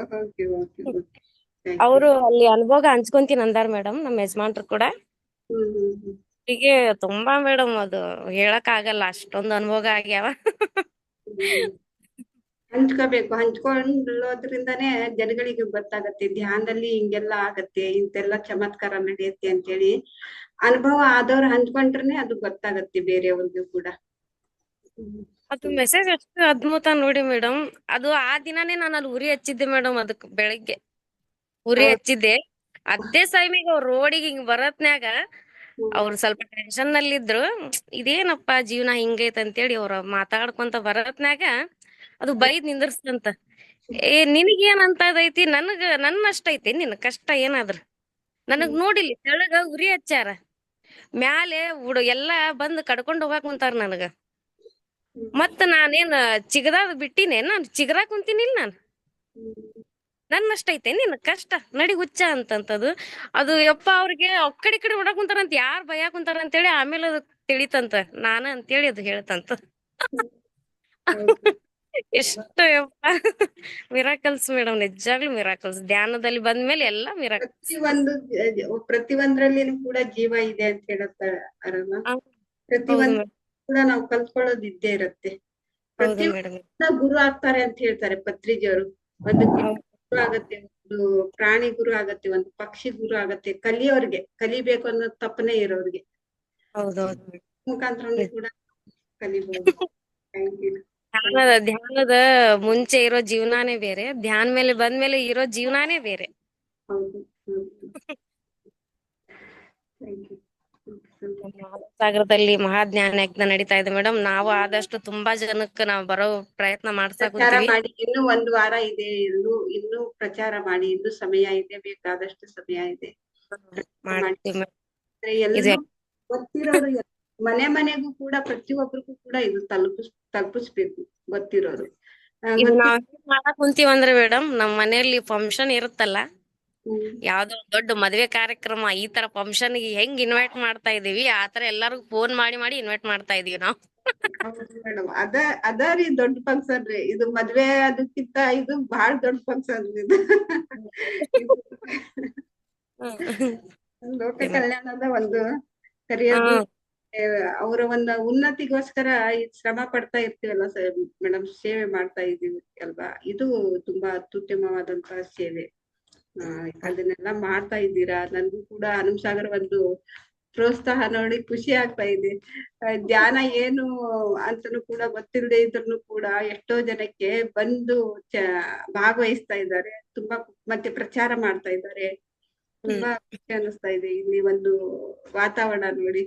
G: ಅವರು ಅಲ್ಲಿ ಅನುಭವ ಹಂಚ್ಕೊಂತೀನಿ ಅಂದಾರ ಮೇಡಮ್, ನಮ್ಮ ಯಜಮಾನ್ರು ಕೂಡ. ಹೀಗೆ ತುಂಬಾ ಮೇಡಮ್, ಅದು ಹೇಳಕ್ ಆಗಲ್ಲ, ಅಷ್ಟೊಂದು ಅನುಭವ ಆಗ್ಯಾವ.
B: ಹಂಚ್ಕೋಬೇಕು. ಹಂಚ್ಕೊಳ್ಳೋದ್ರಿಂದಾನೇ ಜನಗಳಿಗೆ ಗೊತ್ತಾಗತ್ತೆ ಧ್ಯಾನದಲ್ಲಿ ಹಿಂಗೆಲ್ಲ ಆಗತ್ತೆ, ಇಂತೆಲ್ಲ ಚಮತ್ಕಾರ ನಡೆಯುತ್ತೆ ಅಂತೇಳಿ. ಅನುಭವ ಆದವ್ರು ಹಂಚ್ಕೊಂಡ್ರೆ ಅದು ಗೊತ್ತಾಗತ್ತೆ ಬೇರೆಯವ್ರಿಗೂ ಕೂಡ.
G: ಅದು ಮೆಸೇಜ್ ಎಷ್ಟು ಅದ್ಭುತ ನೋಡಿ ಮೇಡಮ್. ಅದು ಆ ದಿನಾನೇ ನಾನು ಅಲ್ಲಿ ಉರಿ ಹಚ್ಚಿದ್ದೆ ಮೇಡಮ್. ಅದಕ್ ಬೆಳಿಗ್ಗೆ ಉರಿ ಹಚ್ಚಿದ್ದೆ. ಅದೇ ಟೈಮಿಗೆ ಅವ್ರ ರೋಡಿಗೆ ಹಿಂಗ್ ಬರತ್ನ್ಯಾಗ ಅವ್ರು ಸ್ವಲ್ಪ ಟೆನ್ಷನ್ ನಲ್ಲಿ ಇದ್ರು. ಇದೇನಪ್ಪ ಜೀವನ ಹಿಂಗೈತ್ ಅಂತೇಳಿ ಅವ್ರ ಮಾತಾಡ್ಕೊಂತ ಬರತ್ನ್ಯಾಗ ಅದು ಬೈದ್ ನಿಂದ್ರಸ್ತಂತ. ನಿನಗೇನ್ ಅಂತದೈತಿ, ನನ್ನ ಅಷ್ಟ ಐತಿ ನಿನ್ ಕಷ್ಟ ಏನಾದ್ರ. ನನಗ್ ನೋಡಿಲಿ ತೆಳಗ ಉರಿ ಹಚ್ಚಾರ, ಮ್ಯಾಲೆ ಎಲ್ಲಾ ಬಂದ್ ಕಡ್ಕೊಂಡ್ ಹೋಗಾಕ್ ಕುಂತಾರ ನನಗ. ಮತ್ತ ನಾನೇನ್ ಚಿಗದಾದ್ ಬಿಟ್ಟಿನೇ, ನಾನ್ ಚಿಗರಾ ಕುಂತೀನಿಲ್ ನಾನ್. ನನ್ನಷ್ಟ ಐತೆ ನಿನ್ ಕಷ್ಟ, ನಡಿ ಹುಚ್ಚ ಅಂತಂತದು. ಅದು ಯಪ್ಪ ಅವ್ರಿಗೆ ಒಕ್ಕಡಿ ಕಡೆ ನೋಡಕ್ ಕುಂತಾರಂತ, ಯಾರ್ ಬೈಯಾಕ್ ಕುಂತಾರ ಅಂತೇಳಿ ಆಮೇಲೆ ಅದು ತಿಳಿತಂತ, ನಾನ ಅಂತೇಳಿ ಅದು ಹೇಳ್ತಂತ. ಎಷ್ಟು ಯಪ್ಪ ಮಿರಾಕಲ್ಸ್ ಮೇಡಮ್, ನಿಜಾಗ್ಲೂ ಮಿರಾಕಲ್ಸ್. ಧ್ಯಾನದಲ್ಲಿ ಬಂದ್ಮೇಲೆ ಎಲ್ಲಾ ಮಿರಾಕಲ್ಸ್.
B: ಪ್ರತಿಯೊಂದ್ರಲ್ಲಿ ಕೂಡ ಜೀವ ಇದೆ ಅಂತ ಹೇಳತ್ತಾರಲ್ಲ. ಪ್ರತಿಯೊಂದು ಕೂಡ ನಾವು ಕಲ್ತ್ಕೊಳ್ಳೋದು ಇದ್ದೇ ಇರತ್ತೆ. ಪ್ರತಿಯೊಂದು ಗುರು ಆಗ್ತಾರೆ ಅಂತ ಹೇಳ್ತಾರೆ ಪತ್ರಿಜಿಯವರು. ಒಂದು ಗುರು ಆಗತ್ತೆ, ಒಂದು ಪ್ರಾಣಿ ಗುರು ಆಗತ್ತೆ, ಒಂದು ಪಕ್ಷಿ ಗುರು ಆಗತ್ತೆ. ಕಲಿಬೇಕು ಅನ್ನೋ ತಪ್ಪನೆ ಇರೋರಿಗೆ ಮುಖಾಂತರ ಕೂಡ ಕಲಿಬಹುದು.
G: ಧ್ಯಾನದ ಮುಂಚೆ ಇರೋ ಜೀವನಾನೇ ಬೇರೆ, ಧ್ಯಾನ ಮೇಲೆ ಬಂದ್ಮೇಲೆ ಇರೋ ಜೀವನಾನೇ ಬೇರೆ.
B: ಹೌದು.
G: ಸಾಗರದಲ್ಲಿ ಮಹಾಜ್ಞಾನ ಯಜ್ಞ ನಡೀತಾ ಇದೆ ಮೇಡಮ್. ನಾವು ಆದಷ್ಟು ತುಂಬಾ ಜನಕ್ಕೆ ನಾವು ಬರೋ ಪ್ರಯತ್ನ
B: ಮಾಡಿ. ಇನ್ನು 1 ವಾರ ಇದೆ, ಇನ್ನು ಪ್ರಚಾರ ಮಾಡಿ. ಇನ್ನು ಸಮಯ ಇದೆ, ಬೇಕಾದಷ್ಟು ಸಮಯ ಇದೆ. ಗೊತ್ತಿರೋರು ಮನೆಗೂ ಕೂಡ, ಪ್ರತಿಯೊಬ್ಬರಿಗೂ ಕೂಡ ಇದು ತಲುಪಿಸ್ಬೇಕು ಗೊತ್ತಿರೋರು.
G: ನಾವ್ ಮಾಡಕ್ ಕುಂತೀವಂದ್ರೆ ಮೇಡಮ್, ನಮ್ ಮನೆಯಲ್ಲಿ ಫಂಕ್ಷನ್ ಇರುತ್ತಲ್ಲ, ಯಾವ್ದೋ ದೊಡ್ಡ ಮದ್ವೆ ಕಾರ್ಯಕ್ರಮ, ಈ ತರ ಫಂಕ್ಷನ್ ಗೆ ಹೆಂಗ್ ಇನ್ವೈಟ್ ಮಾಡ್ತಾ ಇದೀವಿ, ಆತರ ಎಲ್ಲಾರ್ಗು ಫೋನ್ ಮಾಡಿ ಇನ್ವೈಟ್ ಮಾಡ್ತಾ ಇದೀವಿ ನಾವು.
B: ಮೇಡಮ್ ಅದರಿ ದೊಡ್ಡ ಫಂಕ್ಷನ್ ರೀ ಇದು. ಮದ್ವೆ ಅದಕ್ಕಿಂತ ಇದು ಬಹಳ ದೊಡ್ಡ ಫಂಕ್ಷನ್ ಇದು. ಲೋಕ ಕಲ್ಯಾಣದ ಒಂದು ಕರೆಯೋದು, ಅವರ ಒಂದು ಉನ್ನತಿಗೋಸ್ಕರ ಶ್ರಮ ಪಡ್ತಾ ಇರ್ತೀವಲ್ಲ ಮೇಡಮ್, ಸೇವೆ ಮಾಡ್ತಾ ಇದೀವಿ ಅಲ್ವಾ. ಇದು ತುಂಬಾ ಅತ್ಯುತ್ತಮವಾದಂತಹ ಸೇವೆ. ಅದನ್ನೆಲ್ಲ ಮಾಡ್ತಾ ಇದ್ದೀರಾ. ನನ್ಗೂ ಕೂಡ ಹನುಮಸಾಗರ ಒಂದು ಪ್ರೋತ್ಸಾಹ ನೋಡಿ ಖುಷಿ ಆಗ್ತಾ ಇದೆ. ಧ್ಯಾನ ಏನು ಅಂತನೂ ಕೂಡ ಗೊತ್ತಿಲ್ಲದೆ ಇದ್ರೂ ಕೂಡ ಎಷ್ಟೋ ಜನಕ್ಕೆ ಬಂದು ಭಾಗವಹಿಸ್ತಾ ಇದ್ದಾರೆ. ತುಂಬಾ ಮತ್ತೆ ಪ್ರಚಾರ ಮಾಡ್ತಾ ಇದ್ದಾರೆ. ತುಂಬಾ ಖುಷಿ ಅನಿಸ್ತಾ ಇದೆ ಇಲ್ಲಿ ಒಂದು ವಾತಾವರಣ ನೋಡಿ.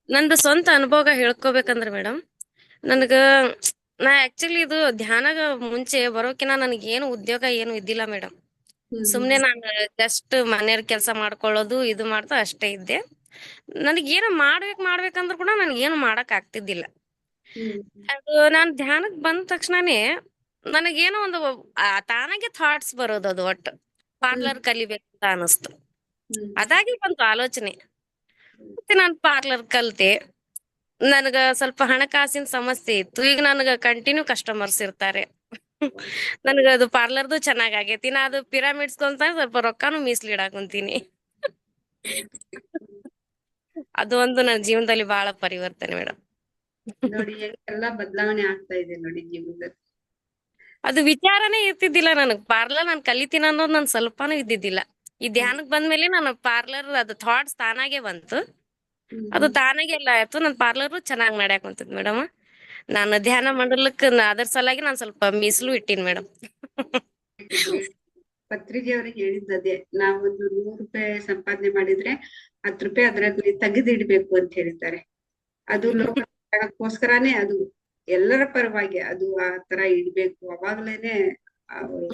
G: ನಂದು ಸ್ವಂತ ಅನುಭವ ಹೇಳ್ಕೋಬೇಕಂದ್ರೆ ಮೇಡಮ್, ನಾ ಆಕ್ಚುಲಿ ಇದು ಧ್ಯಾನಗ ಮುಂಚೆ ಬರೋಕಿನ ನನಗೇನು ಉದ್ಯೋಗ ಏನು ಇದ್ದಿಲ್ಲ ಮೇಡಮ್. ಸುಮ್ನೆ ನಾನು ಜಸ್ಟ್ ಮನೆಯವ್ರ ಕೆಲ್ಸ ಮಾಡ್ಕೊಳ್ಳೋದು, ಇದು ಮಾಡ್ತಾ ಅಷ್ಟೇ ಇದ್ದೆ. ನನಗೇನು ಮಾಡ್ಬೇಕಂದ್ರು ಕೂಡ ನನಗೇನು ಮಾಡಕ್ ಆಗ್ತಿದ್ದಿಲ್ಲ. ಅದು ನಾನ್ ಧ್ಯಾನಕ್ ಬಂದ ತಕ್ಷಣನೇ ನನಗೇನೋ ಒಂದು ತಾನಾಗೆ ಥಾಟ್ಸ್ ಬರೋದು. ಅದು ಒಟ್ಟು ಪಾರ್ಲರ್ ಕಲಿಬೇಕಂತ ಅನಿಸ್ತು. ಅದಾಗಿ ಬಂತು ಆಲೋಚನೆ. ಮತ್ತೆ ನಾನ್ ಪಾರ್ಲರ್ ಕಲ್ತೆ. ನನಗ ಸ್ವಲ್ಪ ಹಣಕಾಸಿನ ಸಮಸ್ಯೆ ಇತ್ತು. ಈಗ ನನಗ ಕಂಟಿನ್ಯೂ ಕಸ್ಟಮರ್ಸ್ ಇರ್ತಾರೆ. ನನಗ ಅದು ಪಾರ್ಲರ್ದು ಚೆನ್ನಾಗ್ ಆಗೈತಿ. ನಾ ಅದು ಪಿರಾಮಿಡ್ಸ್ ಅಂತ ಸ್ವಲ್ಪ ರೊಕ್ಕಾನು ಮೀಸಲಿಡಾಕುಂತೀನಿ. ಅದು ಒಂದು ನನ್ನ ಜೀವನದಲ್ಲಿ ಬಹಳ ಪರಿವರ್ತನೆ ಮೇಡಮ್.
B: ನೋಡಿ ಎಲ್ಲ ಬದಲಾವಣೆ ಆಗ್ತಾ ಇದೆ ನೋಡಿ ಜೀವನದಲ್ಲಿ.
G: ಅದು ವಿಚಾರನೇ ಇರ್ತಿದ್ದಿಲ್ಲ ನನಗ್. ಪಾರ್ಲರ್ ನಾನ್ ಕಲಿತೀನಿ ಅನ್ನೋದು ನನ್ ಸ್ವಲ್ಪನೂ ಇದ್ದಿದ್ದಿಲ್ಲ. ಈ ಧ್ಯಾನಕ್ ಬಂದ್ಮೇಲೆ ನಾನು ಪಾರ್ಲರ್ ಅದು ಥಾಟ್ಸ್ ತಾನಾಗೆ ಬಂತು. ಅದು ತಾನಾಗೆ ಎಲ್ಲ ಆಯ್ತು. ನನ್ ಪಾರ್ಲರ್ ಚೆನ್ನಾಗ್ ನಡ್ಯಾಕ್ ಕುಂತದ್ ಮೇಡಮ್. ನಾನು ಧ್ಯಾನ ಮಂಡಲಕ್ಕೆ ಅದ್ರ ಸಲಾಗಿ ನಾನ್ ಸ್ವಲ್ಪ ಮೀಸಲು ಇಟ್ಟೀನಿ ಮೇಡಮ್.
B: ಗ್ರೇಟ್. ಪತ್ರಿಕೆಯವ್ರಿಗೆ ಹೇಳಿದ್ದದೆ, ನಾವೊಂದು 100 ರೂಪಾಯಿ ಸಂಪಾದನೆ ಮಾಡಿದ್ರೆ 10 ರೂಪಾಯಿ ಅದರಲ್ಲಿ ತೆಗೆದಿಡ್ಬೇಕು ಅಂತ ಹೇಳಿದ್ದಾರೆ. ಅದು ಲೋಕ ಕಲ್ಯಾಣಕ್ಕೋಸ್ಕರನೇ, ಅದು ಎಲ್ಲರ ಪರವಾಗಿ ಅದು ಆ ತರ ಇಡ್ಬೇಕು. ಅವಾಗ್ಲೇನೆ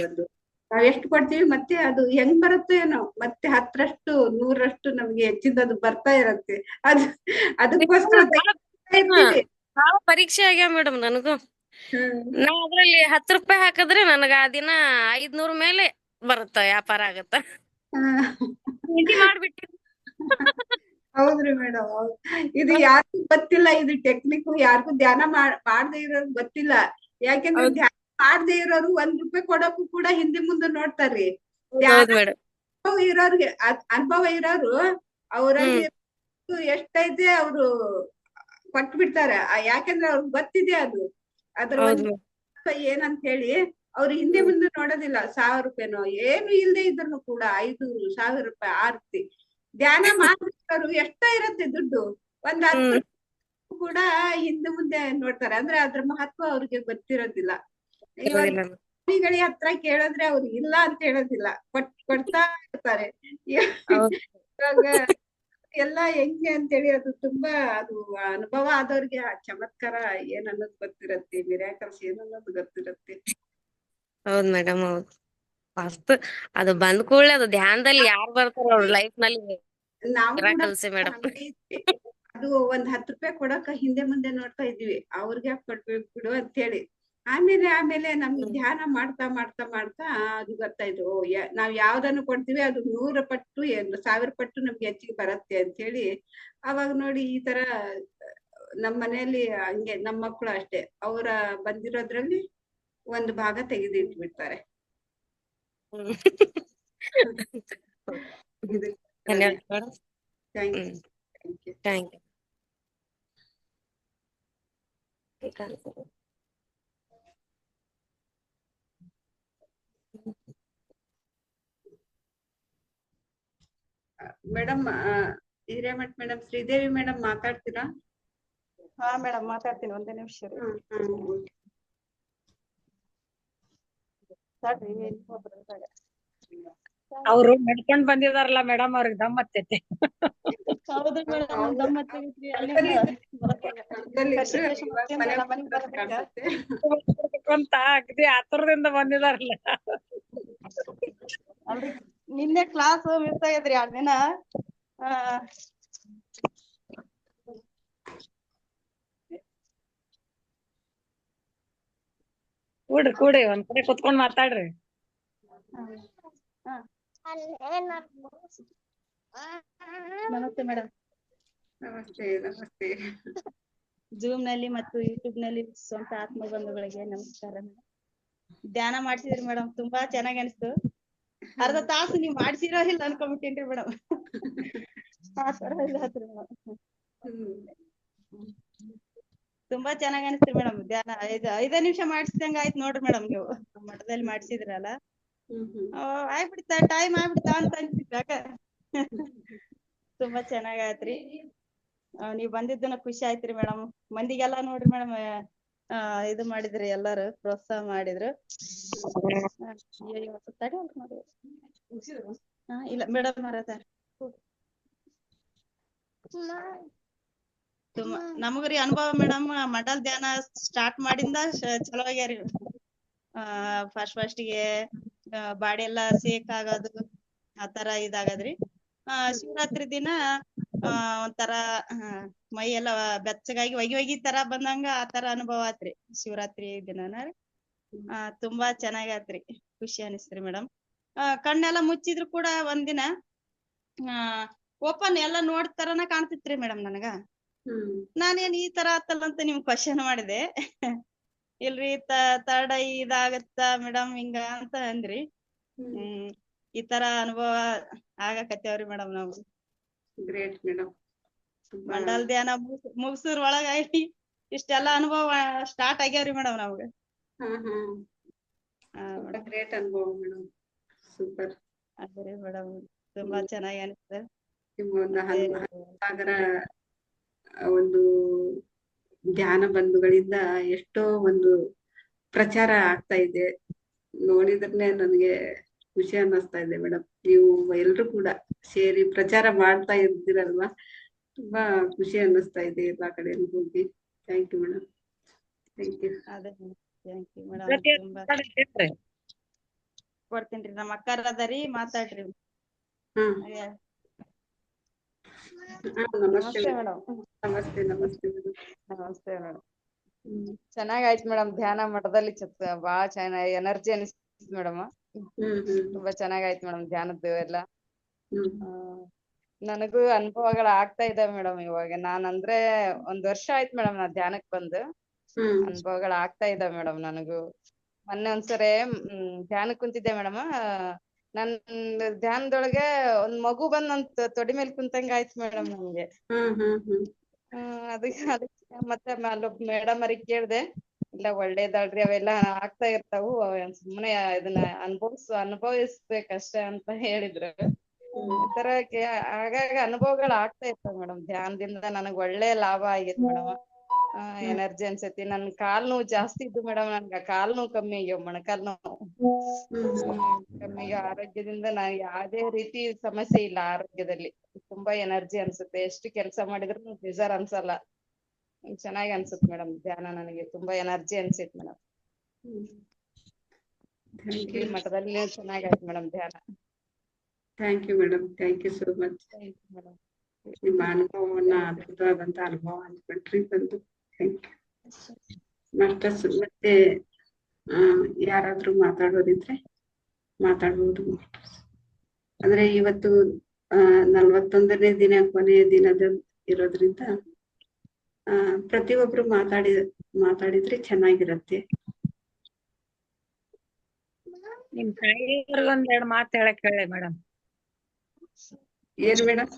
B: ಒಂದು ನಾವ್ ಎಷ್ಟು ಕೊಡ್ತೀವಿ ಮತ್ತೆ ಅದು ಹೆಂಗ್ ಬರುತ್ತೆ ಏನೋ, ಮತ್ತೆ 10ರಷ್ಟು 100ರಷ್ಟು ನಮ್ಗೆ ಹೆಚ್ಚಿಂದದು ಬರ್ತಾ ಇರತ್ತೆ. ಅದು ಅದಕ್ಕೋಸ್ಕರ ಇರ್ತೀವಿ.
G: ಬಾಳ ಪರೀಕ್ಷೆ ಆಗ್ಯಾವ ಮೇಡಮ್ ನನಗೂ. ನಾ ಅದ್ರಲ್ಲಿ 10 ರೂಪಾಯಿ ಹಾಕಿದ್ರೆ ನನಗ ಆ ದಿನ 500 ಮೇಲೆ ಬರುತ್ತ, ವ್ಯಾಪಾರ ಆಗತ್ತ. ಮಾಡ್ಬಿಟ್ಟಿ.
B: ಹೌದ್ರಿ ಮೇಡಮ್, ಹೌದು. ಇದು ಯಾರಿಗೂ ಗೊತ್ತಿಲ್ಲ, ಇದು ಟೆಕ್ನಿಕ್ ಯಾರಿಗೂ ಧ್ಯಾನ ಮಾಡದೇ ಇರೋರು ಗೊತ್ತಿಲ್ಲ. ಯಾಕೆಂದ್ರೆ ಧ್ಯಾನ ಮಾಡದೇ ಇರೋರು 1 ರೂಪಾಯಿ ಕೊಡೋಕು ಕೂಡ ಹಿಂದೆ ಮುಂದೆ ನೋಡ್ತಾರ್ರಿ. ಅನುಭವ ಇರೋರ್ಗೆ ಅನುಭವ ಇರೋರು ಅವರಲ್ಲಿ ಎಷ್ಟೈತೆ ಅವ್ರು ಕೊಟ್ಟು ಬಿಡ್ತಾರೆ. ಯಾಕೆಂದ್ರೆ ಅವ್ರಿಗೆ ಗೊತ್ತಿದೆ ಅದು ಅದ್ರ ಒಂದು ಏನಂತ ಹೇಳಿ. ಅವ್ರು ಹಿಂದೆ ಮುಂದೆ ನೋಡೋದಿಲ್ಲ. 1000 ರೂಪಾಯಿನೋ ಏನು ಇಲ್ದೆ ಇದ್ರು ಕೂಡ 500, 1000 ರೂಪಾಯಿ ಆ ರೀತಿ ಧ್ಯಾನ ಮಾಡ್ಬಿಟ್ಟರು. ಎಷ್ಟೋ ಇರತ್ತೆ ದುಡ್ಡು, ಒಂದ್ 10 ಕೂಡ ಹಿಂದೆ ಮುಂದೆ ನೋಡ್ತಾರೆ. ಅಂದ್ರೆ ಅದ್ರ ಮಹತ್ವ ಅವ್ರಿಗೆ ಗೊತ್ತಿರೋದಿಲ್ಲ. ಇವಾಗ ಸ್ವಾಮಿಗಳ ಹತ್ರ ಕೇಳಿದ್ರೆ ಅವ್ರು ಇಲ್ಲ ಅಂತ ಹೇಳೋದಿಲ್ಲ, ಕೊಡ್ತಾ ಇರ್ತಾರೆ. ಇವಾಗ ಎಲ್ಲ ಹೆಂಗೆ ಅಂತೇಳಿ ಅದು ತುಂಬಾ ಅದು ಅನುಭವ ಆದವ್ರಿಗೆ ಆ ಚಮತ್ಕಾರ ಏನನ್ನೋದು ಗೊತ್ತಿರತ್ತೆ, ಮಿರಾಕಲ್ಸ್ ಏನನ್ನೋದು ಗೊತ್ತಿರತ್ತೆ.
G: ಹೌದ್ ಮೇಡಮ್, ಹೌದು. ಫಸ್ಟ್ ಅದು ಬಂದ್ ಕೂಡಲೇ ಅದು ಧ್ಯಾನದಲ್ಲಿ ಯಾರು ಬರ್ತಾರ ಅವ್ರ ಲೈಫ್ ನಲ್ಲಿ
B: ನಾವು
G: ಮೇಡಮ್.
B: ಅದು ಒಂದ್ 10 ರೂಪಾಯಿ ಕೊಡಕ ಹಿಂದೆ ಮುಂದೆ ನೋಡ್ತಾ ಇದ್ವಿ, ಅವ್ರಿಗೆ ಕೊಡ್ಬೇಕು ಬಿಡು ಅಂತ ಹೇಳಿ. ಆಮೇಲೆ ನಮ್ಗೆ ಧ್ಯಾನ ಮಾಡ್ತಾ ಮಾಡ್ತಾ ಮಾಡ್ತಾ ಅದು ಗೊತ್ತಾಯ್ತು. ನಾವ್ ಯಾವ್ದನ್ನು ಕೊಡ್ತೀವಿ ಅದು 100 ಪಟ್ಟು 1000 ಪಟ್ಟು ನಮ್ಗೆ ಹೆಚ್ಚಿಗೆ ಬರತ್ತೆ ಅಂತ ಹೇಳಿ. ಅವಾಗ ನೋಡಿ ಈ ತರ ನಮ್ ಮನೆಯಲ್ಲಿ ಹಂಗೆ ನಮ್ಮ ಮಕ್ಕಳು ಅಷ್ಟೇ, ಅವರ ಬಂದಿರೋದ್ರಲ್ಲಿ ಒಂದು ಭಾಗ ತೆಗೆದಿಟ್ಬಿಡ್ತಾರೆ.
G: Thank you.
B: Madam Hiremath madam, Sridevi madam ಮಾತಾಡ್ತೀರಾ?
F: ಹಾ ಮೇಡಮ್ ಮಾತಾಡ್ತೀನಿ, ಒಂದೇ ನಿಮಿಷ. ಅವ್ರು ನಡ್ಕೊಂಡ್ ಬಂದಿದಾರಲ್ಲ ಮೇಡಮ್, ಅವ್ರಿಗೆ ದಮ್ ಹತ್ತೈತಿ. ಹೌದು ಮೇಡಮ್, ದಮ್ ಹತ್ತೈತಿ. ಅಂತ ಅಗದಿ ಆತುರದಿಂದ ಬಂದಿದಾರಲ್ಲ. ಅಲ್ರಿ ನಿನ್ನೆ ಕ್ಲಾಸ್ ಮಿಸ್ ಆಗ್ಯದ್ರಿ 2 ದಿನ. ಕೂಡಿ ಒಂದ್ ಕಡೆ ಕುತ್ಕೊಂಡ್ ಮಾತಾಡ್ರಿ. ನಮಸ್ತೆ ಮೇಡಮ್.
B: ನಮಸ್ತೆ.
F: ಜೂಮ್ ನಲ್ಲಿ ಮತ್ತು ಯೂಟ್ಯೂಬ್ ನಲ್ಲಿ ಸ್ವಂತ ಆತ್ಮ ಬಂಧುಗಳಿಗೆ ನಮಸ್ಕಾರ. ಧ್ಯಾನ ಮಾಡ್ಸಿದ್ರಿ ಮೇಡಮ್, ತುಂಬಾ ಚೆನ್ನಾಗಿ ಅನಿಸ್ತು. ಅರ್ಧ ತಾಸು ನೀವ್ ಮಾಡ್ಸಿರೋ ಇಲ್ಲ ಅನ್ಕೊಂಡ್ಬಿಟ್ಟೇನ್ರಿ ಮೇಡಮ್. ತುಂಬಾ ಚೆನ್ನಾಗಿ ಅನಿಸ್ತು ಮೇಡಮ್ ಧ್ಯಾನ. 5 ನಿಮಿಷ ಮಾಡ್ಸಿದಂಗ ಆಯ್ತು ನೋಡ್ರಿ ಮೇಡಮ್. ನೀವು ಮಠದಲ್ಲಿ ಮಾಡ್ಸಿದ್ರಲ್ಲ, ಆಗ್ಬಿಡ್ತಾ ಟೈಮ್ ಆಗ್ಬಿಡ್ತಾ ಅಂತ ಅನ್ಸಿದ್ದಾಗ. ತುಂಬಾ ಚೆನ್ನಾಗ್ ಆಯ್ತ್ರಿ. ನೀವ್ ಬಂದಿದ್ದನ ಖುಷಿ ಆಯ್ತ್ರಿ ಮೇಡಮ್. ಮಂದಿಗೆಲ್ಲಾ ನೋಡ್ರಿ ಮೇಡಮ್ ಇದು ಮಾಡಿದ್ರಿ, ಎಲ್ಲಾರು ಪ್ರೋತ್ಸಾಹ ಮಾಡಿದ್ರು. ಇಲ್ಲ ಮೇಡಮ್ ನಮಗ್ರಿ ಅನುಭವ ಮೇಡಮ್. ಮಠಲ್ ಧ್ಯಾನ ಸ್ಟಾರ್ಟ್ ಮಾಡಿಂದ ಚಲೋ ಆಗ್ಯಾರಿ. ಫಸ್ಟ್ ಗೆ ಬಾಡಿ ಎಲ್ಲಾ ಸೇಕ್ ಆಗೋದು ಆತರ ಇದಾಗದ್ರಿ. ಶಿವರಾತ್ರಿ ದಿನ ಒಂಥರ ಮೈ ಎಲ್ಲಾ ಬೆಚ್ಚಗಾಗಿ ಹೊಗಿ ತರ ಬಂದಂಗ ಆತರ ಅನುಭವ ಆತ್ರಿ ಶಿವರಾತ್ರಿ ದಿನಾನ. ತುಂಬಾ ಚೆನ್ನಾಗ್ ಆತ್ರಿ, ಖುಷಿ ಅನಿಸ್ತ್ರಿ ಮೇಡಮ್. ಕಣ್ಣೆಲ್ಲಾ ಮುಚ್ಚಿದ್ರು ಕೂಡ ಒಂದಿನ ಓಪನ್ ಎಲ್ಲಾ ನೋಡ್ತರನ ಕಾಣ್ತಿತ್ರಿ ಮೇಡಮ್ ನನಗ. ನಾನೇನ್ ಈ ತರ ಆತಲ್ಲ ಅಂತ ನಿಮ್ ಕ್ವಶನ್ ಮಾಡಿದೆ. ಇಲ್ರಿ ಥರ್ಡ್ ಐ ಇದಾಗತ್ತ ಮೇಡಮ್ ಹಿಂಗ ಅಂತ ಅಂದ್ರಿ. ಈ ತರ ಅನುಭವ ಆಗಕತ್ತೇವ್ರಿ ಮೇಡಮ್. ನಾವು
B: ಗ್ರೇಟ್ ಮೇಡಮ್.
F: ಮಂಡಲ್ ಧ್ಯಾನ ಮುಗ್ಸೂರ್ ಒಳಗಾಗಿ ಇಷ್ಟೆಲ್ಲಾ ಅನುಭವ ಸ್ಟಾರ್ಟ್ ಆಗ್ಯಾವ್ರಿ ಮೇಡಮ್ ನಮ್ಗ.
B: ಗ್ರೇಟ್ ಅನುಭವ ಮೇಡಮ್, ಸೂಪರ್.
F: ಅದೇ ಮೇಡಮ್, ತುಂಬಾ ಚೆನ್ನಾಗಿ ಅನಿಸ್ತ.
B: ಸಾಗರ ಒಂದು ಧ್ಯಾನ ಬಂಧುಗಳಿಂದ ಎಷ್ಟೋ ಒಂದು ಪ್ರಚಾರ ಆಗ್ತಾ ಇದೆ. ನೋಡಿದ್ರೆ ನನಗೆ ಖುಷಿ ಅನ್ನಿಸ್ತಾ ಇದೆ ಮೇಡಮ್. ನೀವು ಎಲ್ರು ಕೂಡ ಸೇರಿ ಪ್ರಚಾರ ಮಾಡ್ತಾ ಇರ್ತೀರಲ್ವಾ, ತುಂಬಾ ಖುಷಿ ಅನ್ನಿಸ್ತಾ ಇದೆ ಎಲ್ಲಾ ಕಡೆ ಹೋಗಿ. Thank you madam, thank you.
F: ಅದೇ ಥ್ಯಾಂಕ್ ಯು ಮೇಡಮ್. ತುಂಬಾ ಕೊಡ್ತೇನ್ರಿ, ನಮ್ಮ ಅಕ್ಕಾರ ಅದರಿ, ಮಾತಾಡ್ರಿ.
B: ಹಾ
F: ಅಯ್ಯ,
B: ನಮಸ್ತೆ
F: ನಮಸ್ತೆ
B: ಮೇಡಮ್.
F: ಮೇಡಮ್.
B: ನಮಸ್ತೆ ನಮಸ್ತೆ ಮೇಡಮ್.
F: ನಮಸ್ತೆ ಮೇಡಮ್. ಚೆನ್ನಾಗಾಯ್ತು ಮೇಡಮ್. ಧ್ಯಾನ ಮಠದಲ್ಲಿ ಬಾಳ ಚೆನ್ನಾಗಿ ಎನರ್ಜಿ ಅನಿಸ್ತು ಮೇಡಮ್. ತುಂಬಾ ಚೆನ್ನಾಗಾಯ್ತು ಮೇಡಮ್ ಧ್ಯಾನದ್ದು ಎಲ್ಲ. ನನಗೂ ಅನುಭವಗಳ ಆಗ್ತಾ ಇದಾವೆ ಮೇಡಮ್. ಇವಾಗ ನಾನಂದ್ರೆ 1 ವರ್ಷ ಆಯ್ತು ಮೇಡಮ್ ನಾ ಧ್ಯಾನಕ್ ಬಂದು. ಅನುಭವಗಳ ಆಗ್ತಾ ಇದಾವೆ ಮೇಡಮ್ ನನಗೂ. ಮೊನ್ನೆ ಒಂದ್ಸರಿ ಧ್ಯಾನಕ್ ಕುಂತಿದ್ದೆ ಮೇಡಮ್. ನನ್ ಧ್ಯಾನದೊಳಗೆ ಒಂದ್ ಮಗು ಬಂದ್ ನನ್ ತೊಡಿ ಮೇಲೆ ಕುಂತಂಗ ಆಯ್ತು ಮೇಡಮ್ ನನ್ಗೆ. ಅದಕ್ಕೆ ಮತ್ತೆ ಅಲ್ಲೊಬ್ ಮೇಡಮ್ ಅವ್ರಿಗೆ ಕೇಳ್ದೆ, ಇಲ್ಲ ಒಳ್ಳೇದಲ್ರಿ ಅವೆಲ್ಲಾ ಆಗ್ತಾ ಇರ್ತಾವು, ಸುಮ್ಮನೆ ಇದನ್ನ ಅನುಭವಿಸ್ಬೇಕಷ್ಟೇ ಅಂತ ಹೇಳಿದ್ರು. ಈ ತರ ಆಗಾಗ ಅನುಭವಗಳು ಆಗ್ತಾ ಇರ್ತಾವ ಮೇಡಮ್. ಧ್ಯಾನದಿಂದ ನನಗ್ ಒಳ್ಳೆ ಲಾಭ ಆಗೈತಿ ಮೇಡಮ್. ಎನರ್ಜಿ ಅನ್ಸತಿ. ನನ್ ಕಾಲ್ ನೋವು ಜಾಸ್ತಿ ಇದ್ದು ಮೇಡಮ್, ನನ್ಗ ಕಾಲ್ ನೋವು ಕಮ್ಮಿ ಆಗ್ಯಾವ, ಮೊಣಕಾಲ್ ನೋವು ಕಮ್ಮಿ ಆಗ್ಯಾವ. ಆರೋಗ್ಯದಿಂದ ಯಾವ್ದೇ ರೀತಿ ಸಮಸ್ಯೆ ಇಲ್ಲ ಆರೋಗ್ಯದಲ್ಲಿ. ತುಂಬಾ ಎನರ್ಜಿ ಅನ್ಸುತ್ತೆ, ಎಷ್ಟು ಕೆಲಸ ಮಾಡಿದ್ರು ಬೇಜಾರ್ ಅನ್ಸಲ್ಲ. ಚೆನ್ನಾಗಿ ಅನ್ಸುತ್ತೆ ಮೇಡಮ್ ಧ್ಯಾನ. ನನಗೆ ತುಂಬಾ ಎನರ್ಜಿ ಅನ್ಸೈತ್ ಮೇಡಮ್. ಈ ಮಠದಲ್ಲಿ ಚೆನ್ನಾಗಾಯ್ತು ಮೇಡಮ್ ಧ್ಯಾನ.
B: Thank you madam, thank you so much. ನಿಮ್ಮ ಅನುಭವವನ್ನ, ಅದ್ಭುತವಾದಂತ ಅನುಭವ ಹಂಚ್ಕೊಂಡ್ರಿ ಬಂದು. Thank you masters. ಮತ್ತೆ ಯಾರಾದ್ರೂ ಮಾತಾಡೋದಿದ್ರೆ ಮಾತಾಡ್ಬೋದು ಮಾಸ್ಟರ್ಸ್. ಅಂದ್ರೆ ಇವತ್ತು 41ನೇ ದಿನ, ಕೊನೆಯ ದಿನದ ಇರೋದ್ರಿಂದ ಪ್ರತಿಯೊಬ್ರು ಮಾತಾಡಿದ್ರೆ ಚೆನ್ನಾಗಿರತ್ತೆ.
E: ನಿಮ್ ತಾಯಿಯವ್ರಿಗೆ 1-2 ಮಾತು ಹೇಳಕ್ ಹೇಳಿ ಮೇಡಮ್.
B: ಏನ್ ಮೇಡಮ್?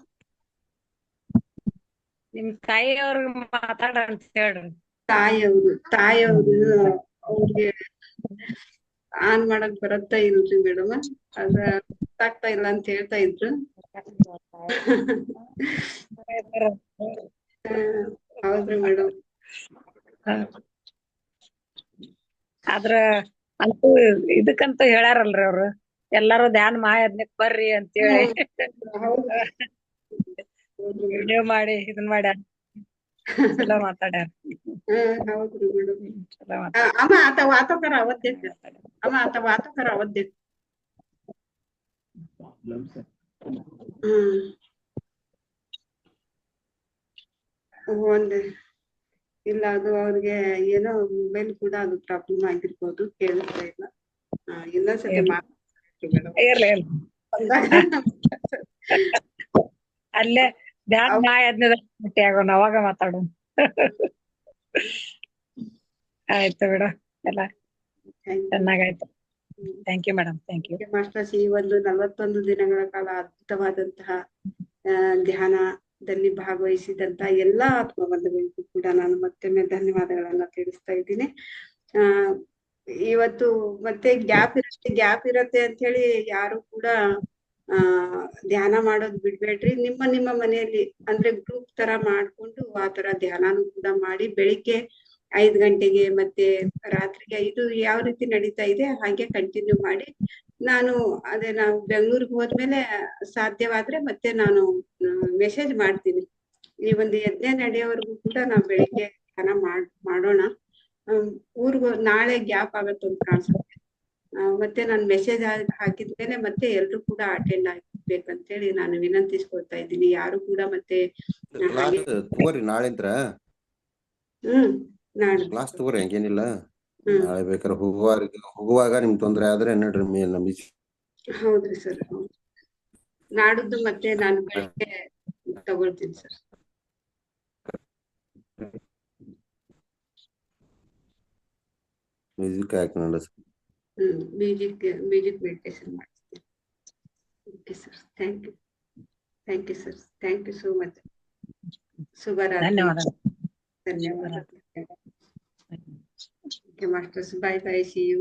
E: ನಿಮ್ ತಾಯಿಯವ್ರಿಗೆ ಮಾತಾಡ ಅಂತ ಹೇಳ್ರಿ.
B: ತಾಯಿಯವ್ರು ಅವ್ರಿಗೆ ಆನ್ ಮಾಡಕ್ ಬರತ್ತಾ ಇಲ್ರಿ ಮೇಡಮ್? ಅದ ಗೊತ್ತಾಗ್ತಾ ಇಲ್ಲ ಅಂತ ಹೇಳ್ತಾ ಇದ್ರು. ಹೌದ್ರಿ ಮೇಡಮ್.
E: ಆದ್ರ ಅಂತೂ ಇದಕ್ಕಂತೂ ಹೇಳ್ಯಾರಲ್ರಿ ಅವ್ರು, ಎಲ್ಲಾರು ಧ್ಯಾನ ಮಹಾಯಜ್ಞಕ್ ಬರ್ರಿ ಅಂತೇಳಿ ವಿಡಿಯೋ ಮಾಡಿ ಇದನ್ ಮಾಡ್ಯಾರ. ಚಲೋ ಮಾತಾಡ್ಯಾರ.
B: ಹೌದ್ರಿ ಮೇಡಮ್. ಅಮ್ಮ ಆತ ವಾತಕರ ಅವತ್ತೇ ಅಮ್ಮ ಆತ ವಾತಕರ ಅವತ್ತೇ. ಒಂದ್ ಇಲ್ಲ, ಅದು ಅವ್ರಿಗೆ ಏನೋ ಮೊಬೈಲ್ ಕೂಡ ಅದು ಪ್ರಾಬ್ಲಮ್ ಆಗಿರ್ಬೋದು, ಕೇಳಿಸ್ತಾ ಇಲ್ಲ. ಇನ್ನೊಂದ್ಸತಿ ಮಾತಾಡ್ತೀವಿ ಮೇಡಮ್.
E: ಇರ್ಲಿ ಅಲ್ಲೇ ಧ್ಯಾನ ಮಹಾಯಜ್ಞದ ಭೇಟಿ ಆಗೋಣ, ಅವಾಗ ಮಾತಾಡೋಣ. ಆಯ್ತು ಮೇಡಮ್, ಎಲ್ಲ ಚೆನ್ನಾಗಾಯ್ತು. Thank you madam. Thank you
B: masters. ಈ ಒಂದು 41 ದಿನಗಳ ಕಾಲ ಅದ್ಭುತವಾದಂತಹ ಧ್ಯಾನದಲ್ಲಿ ಭಾಗವಹಿಸಿದಂತ ಎಲ್ಲಾ ಆತ್ಮಬಂಧುಗಳಿಗೂ ಕೂಡ ನಾನು ಮತ್ತೊಮ್ಮೆ ಧನ್ಯವಾದಗಳನ್ನ ತಿಳಿಸ್ತಾ ಇದ್ದೀನಿ. ಇವತ್ತು ಮತ್ತೆ ಗ್ಯಾಪ್ ಇರತ್ತೆ ಅಂತ ಹೇಳಿ ಯಾರು ಕೂಡ ಧ್ಯಾನ ಮಾಡೋದ್ ಬಿಡ್ಬೇಡ್ರಿ. ನಿಮ್ಮ ಮನೆಯಲ್ಲಿ ಅಂದ್ರೆ ಗ್ರೂಪ್ ತರ ಮಾಡ್ಕೊಂಡು ಆ ತರ ಧ್ಯಾನನೂ ಕೂಡ ಮಾಡಿ, ಬೆಳಿಗ್ಗೆ 5 ಗಂಟೆಗೆ ಮತ್ತೆ ರಾತ್ರಿಗೆ ಇದು ಯಾವ ರೀತಿ ನಡೀತಾ ಇದೆ ಹಾಗೆ ಕಂಟಿನ್ಯೂ ಮಾಡಿ. ನಾವು ಬೆಂಗಳೂರಿಗೆ ಹೋದ್ಮೇಲೆ ಸಾಧ್ಯವಾದ್ರೆ ಮತ್ತೆ ನಾನು ಮೆಸೇಜ್ ಮಾಡ್ತೀನಿ. ಈ ಒಂದು ಯಜ್ಞ ನಡೆಯೋವರೆಗೂ ಕೂಡ ನಾವು ಬೆಳಿಗ್ಗೆ ಧ್ಯಾನ ಮಾಡೋಣ. ನಾಳೆ ಗ್ಯಾಪ್ ಆಗತ್ತೆ ಅಂತ ಕಾಣಿಸುತ್ತೆ. ಮತ್ತೆ ನಾನು ಮೆಸೇಜ್ ಹಾಕಿದ್ಮೇಲೆ ಮತ್ತೆ ಎಲ್ರು ಕೂಡ ಅಟೆಂಡ್ ಆಗ್ಬೇಕಂತೇಳಿ ನಾನು ವಿನಂತಿಸ್ಕೊಳ್ತಾ ಇದ್ದೀನಿ. ಯಾರು ಕೂಡ ಮತ್ತೆ
C: ನಾಳಿಂತ್ರ ಕ್ಲಾಸ್ ತಗೋರಿ, ಹಂಗೇನಿಲ್ಲ. ನಾಳೆ ಬೇಕಾದ್ರೆ ಹೋಗುವಾಗ ನಿಮ್ ತೊಂದ್ರೆ ಆದ್ರೆ ನೋಡ್ರಿ ಮೇಲ್ ನಂಬಿಸಿ.
B: ಹೌದ್ರಿ ಸರ್. ನಾಡಿದ್ದು ಮತ್ತೆ ನಾನು ಬೆಳಿಗ್ಗೆ ತಗೊಳ್ತೀನಿ ಸರ್.
C: ಮ್ಯೂಸಿಕ್ ಹಾಕಿ ನೋಡ.
B: ಮ್ಯೂಸಿಕ್ ಮೆಡಿಟೇಷನ್ ಮಾಡ್ತೀನಿ. Okay sir, thank you sir, thank you so much. ಶುಭರಾತ್ರಿ. ಧನ್ಯವಾದ. Okay masters, bye bye, see you.